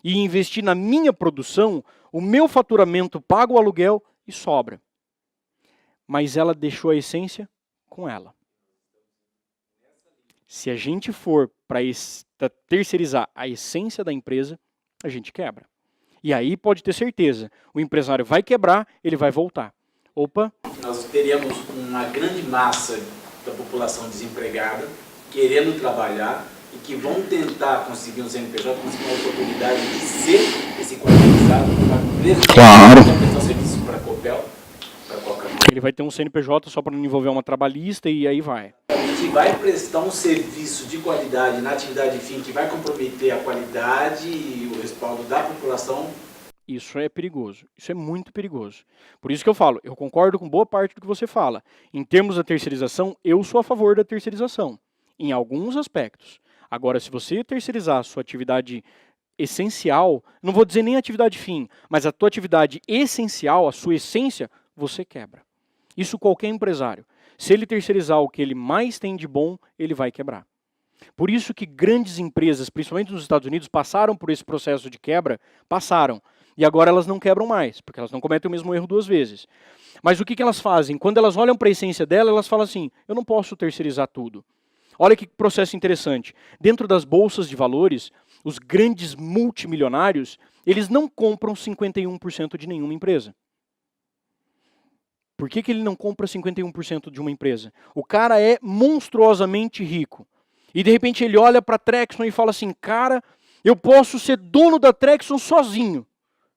e investir na minha produção, o meu faturamento paga o aluguel e sobra. Mas ela deixou a essência com ela. Se a gente for para terceirizar a essência da empresa, a gente quebra. E aí pode ter certeza, o empresário vai quebrar, ele vai voltar. Opa! Nós teríamos uma grande massa da população desempregada, querendo trabalhar, e que vão tentar conseguir um CNPJ, conseguir uma oportunidade de ser esse qualificado para a empresa. Claro! Para prestar serviço para a Copel, para Coca-Cola. Ele vai ter um CNPJ só para não envolver uma trabalhista e aí vai. Que vai prestar um serviço de qualidade na atividade fim, que vai comprometer a qualidade e o respaldo da população. Isso é perigoso, isso é muito perigoso. Por isso que eu falo, eu concordo com boa parte do que você fala. Em termos da terceirização, eu sou a favor da terceirização, em alguns aspectos. Agora, se você terceirizar a sua atividade essencial, não vou dizer nem atividade fim, mas a tua atividade essencial, a sua essência, você quebra. Isso qualquer empresário. Se ele terceirizar o que ele mais tem de bom, ele vai quebrar. Por isso que grandes empresas, principalmente nos Estados Unidos, passaram por esse processo de quebra, passaram. E agora elas não quebram mais, porque elas não cometem o mesmo erro duas vezes. Mas o que elas fazem? Quando elas olham para a essência dela, elas falam assim, eu não posso terceirizar tudo. Olha que processo interessante. Dentro das bolsas de valores, os grandes multimilionários, eles não compram 51% de nenhuma empresa. Por que ele não compra 51% de uma empresa? O cara é monstruosamente rico. E de repente ele olha para a Trexon e fala assim, cara, eu posso ser dono da Trexon sozinho.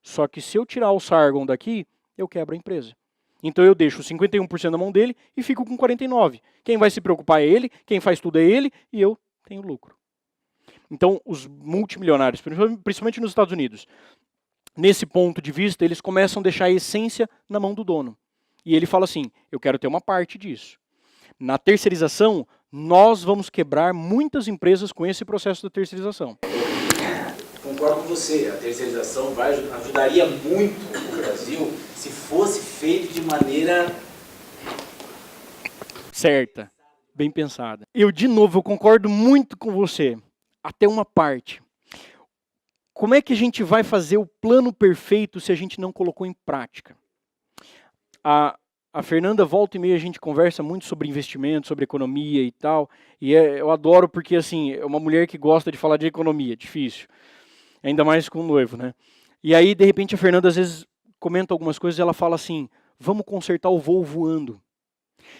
Só que se eu tirar o Sargon daqui, eu quebro a empresa. Então eu deixo 51% na mão dele e fico com 49%. Quem vai se preocupar é ele, quem faz tudo é ele e eu tenho lucro. Então os multimilionários, principalmente nos Estados Unidos, nesse ponto de vista, eles começam a deixar a essência na mão do dono. E ele fala assim, eu quero ter uma parte disso. Na terceirização, nós vamos quebrar muitas empresas com esse processo da terceirização. Concordo com você, a terceirização ajudaria muito o Brasil se fosse feito de maneira certa, bem pensada. Eu, de novo, eu concordo muito com você, até uma parte. Como é que a gente vai fazer o plano perfeito se a gente não colocou em prática? A A Fernanda, volta e meia, a gente conversa muito sobre investimento, sobre economia e tal. E eu adoro porque, assim, é uma mulher que gosta de falar de economia, difícil. Ainda mais com o noivo, né? E aí, de repente, a Fernanda, às vezes, comenta algumas coisas e ela fala assim, vamos consertar o voo voando.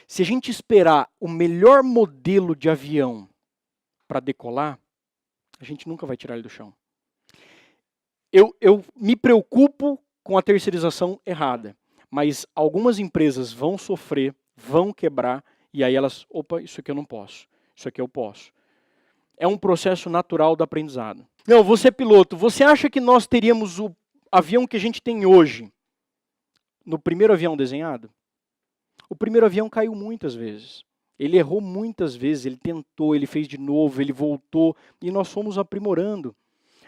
Se a gente esperar o melhor modelo de avião para decolar, a gente nunca vai tirar ele do chão. Eu me preocupo com a terceirização errada, mas algumas empresas vão sofrer, vão quebrar, e aí elas, opa, isso aqui eu não posso, isso aqui eu posso. É um processo natural do aprendizado. Não, você é piloto, você acha que nós teríamos o avião que a gente tem hoje no primeiro avião desenhado? O primeiro avião caiu muitas vezes. Ele errou muitas vezes, ele tentou, ele fez de novo, ele voltou, e nós fomos aprimorando.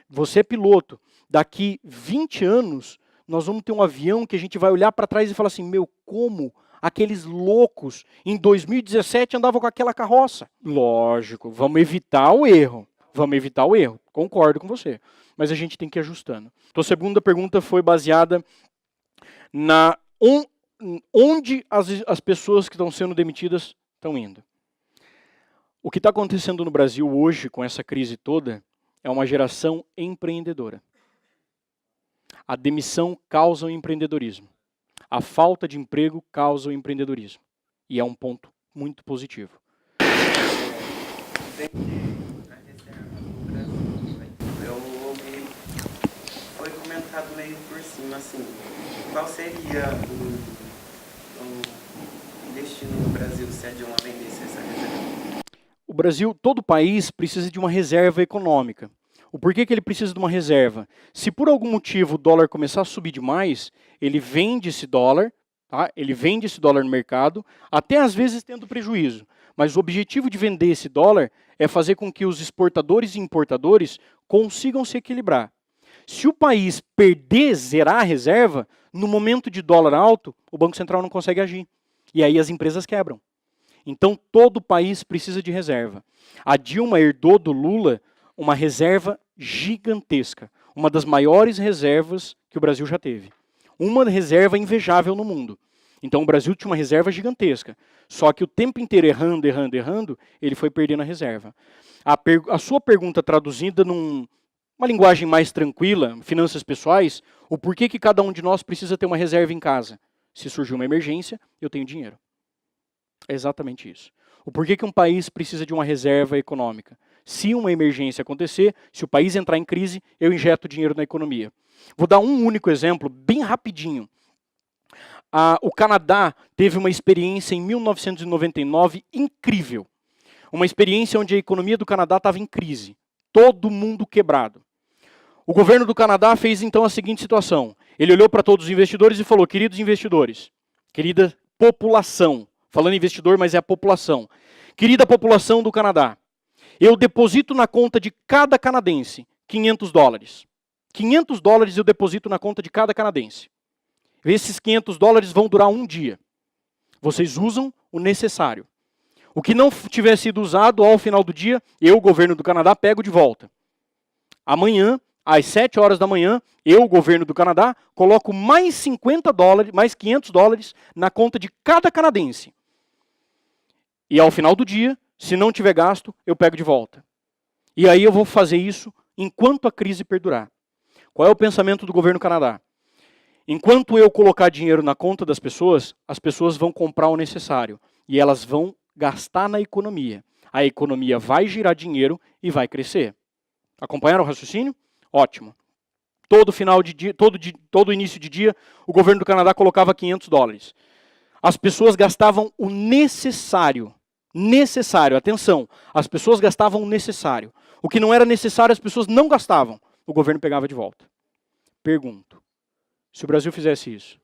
Você é piloto, daqui 20 anos, nós vamos ter um avião que a gente vai olhar para trás e falar assim, meu, como aqueles loucos em 2017 andavam com aquela carroça? Lógico, vamos evitar o erro. Vamos evitar o erro, concordo com você. Mas a gente tem que ir ajustando. Então a segunda pergunta foi baseada na onde as pessoas que estão sendo demitidas estão indo. O que está acontecendo no Brasil hoje, com essa crise toda, é uma geração empreendedora. A demissão causa o empreendedorismo. A falta de emprego causa o empreendedorismo. E é um ponto muito positivo. Eu ouvi, foi comentado meio por cima, assim, qual seria o destino do Brasil se a Dilma vendesse essa reserva? O Brasil, todo país precisa de uma reserva econômica. O porquê que ele precisa de uma reserva? Se por algum motivo o dólar começar a subir demais, ele vende esse dólar, tá? Ele vende esse dólar no mercado, até às vezes tendo prejuízo. Mas o objetivo de vender esse dólar é fazer com que os exportadores e importadores consigam se equilibrar. Se o país perder, zerar a reserva, no momento de dólar alto, o Banco Central não consegue agir. E aí as empresas quebram. Então todo país precisa de reserva. A Dilma herdou do Lula uma reserva gigantesca, uma das maiores reservas que o Brasil já teve. Uma reserva invejável no mundo. Então o Brasil tinha uma reserva gigantesca, só que o tempo inteiro errando, ele foi perdendo a reserva. A sua pergunta traduzida numa linguagem mais tranquila, finanças pessoais, o porquê que cada um de nós precisa ter uma reserva em casa? Se surgir uma emergência, eu tenho dinheiro. É exatamente isso. O porquê que um país precisa de uma reserva econômica? Se uma emergência acontecer, se o país entrar em crise, eu injeto dinheiro na economia. Vou dar um único exemplo, bem rapidinho. O Canadá teve uma experiência em 1999 incrível. Uma experiência onde a economia do Canadá estava em crise. Todo mundo quebrado. O governo do Canadá fez então a seguinte situação. Ele olhou para todos os investidores e falou, queridos investidores, querida população, falando investidor, mas é a população. Querida população do Canadá, eu deposito na conta de cada canadense $500. $500 eu deposito na conta de cada canadense. Esses $500 vão durar um dia. Vocês usam o necessário. O que não tiver sido usado ao final do dia, eu, o governo do Canadá, pego de volta. Amanhã, às 7 horas da manhã, eu, o governo do Canadá, coloco mais $50, mais $500 na conta de cada canadense. E ao final do dia, se não tiver gasto, eu pego de volta. E aí eu vou fazer isso enquanto a crise perdurar. Qual é o pensamento do governo do Canadá? Enquanto eu colocar dinheiro na conta das pessoas, as pessoas vão comprar o necessário. E elas vão gastar na economia. A economia vai girar dinheiro e vai crescer. Acompanharam o raciocínio? Ótimo. Todo final de dia, todo início de dia, o governo do Canadá colocava $500. As pessoas gastavam o necessário. Necessário, atenção, as pessoas gastavam o necessário. O que não era necessário, as pessoas não gastavam. O governo pegava de volta. Pergunto, se o Brasil fizesse isso,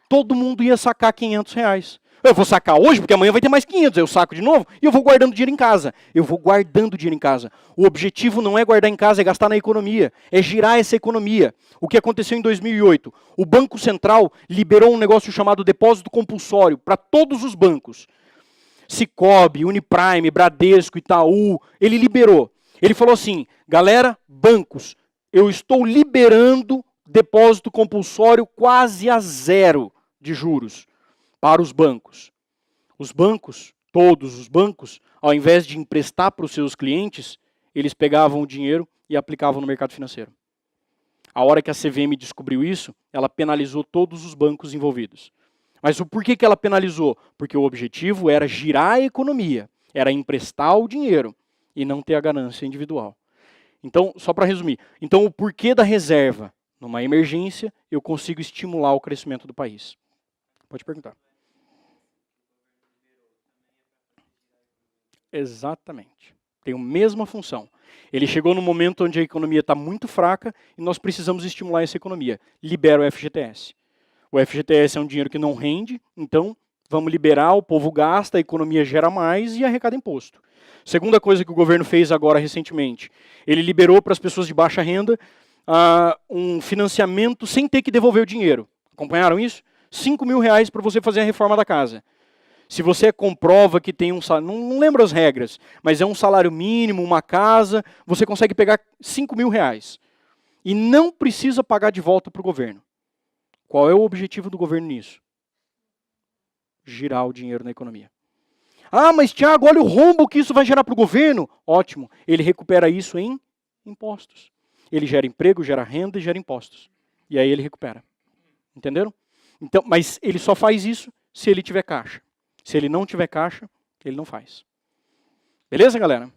todo mundo ia sacar R$500. Eu vou sacar hoje, porque amanhã vai ter mais 500, eu saco de novo e eu vou guardando dinheiro em casa. Eu vou guardando dinheiro em casa. O objetivo não é guardar em casa, é gastar na economia, é girar essa economia. O que aconteceu em 2008? O Banco Central liberou um negócio chamado depósito compulsório para todos os bancos. Sicoob, Uniprime, Bradesco, Itaú, ele liberou. Ele falou assim, galera, bancos, eu estou liberando depósito compulsório quase a zero. de juros para os bancos. Os bancos, todos os bancos, ao invés de emprestar para os seus clientes, eles pegavam o dinheiro e aplicavam no mercado financeiro. A hora que a CVM descobriu isso, ela penalizou todos os bancos envolvidos. Mas o porquê que ela penalizou? Porque o objetivo era girar a economia, era emprestar o dinheiro e não ter a ganância individual. Então, só para resumir, então o porquê da reserva? Numa emergência, eu consigo estimular o crescimento do país. Pode perguntar. Exatamente. Tem a mesma função. Ele chegou no momento onde a economia está muito fraca e nós precisamos estimular essa economia. Libera o FGTS. O FGTS é um dinheiro que não rende, então vamos liberar, o povo gasta, a economia gera mais e arrecada imposto. Segunda coisa que o governo fez agora recentemente, ele liberou para as pessoas de baixa renda um financiamento sem ter que devolver o dinheiro. Acompanharam isso? R$5.000 para você fazer a reforma da casa. Se você comprova que tem um salário, não lembro as regras, mas é um salário mínimo, uma casa, você consegue pegar R$5.000. E não precisa pagar de volta para o governo. Qual é o objetivo do governo nisso? Girar o dinheiro na economia. Ah, mas Tiago, olha o rombo que isso vai gerar para o governo. Ótimo, ele recupera isso em impostos. Ele gera emprego, gera renda e gera impostos. E aí ele recupera. Entenderam? Então, mas ele só faz isso se ele tiver caixa. Se ele não tiver caixa, ele não faz. Beleza, galera?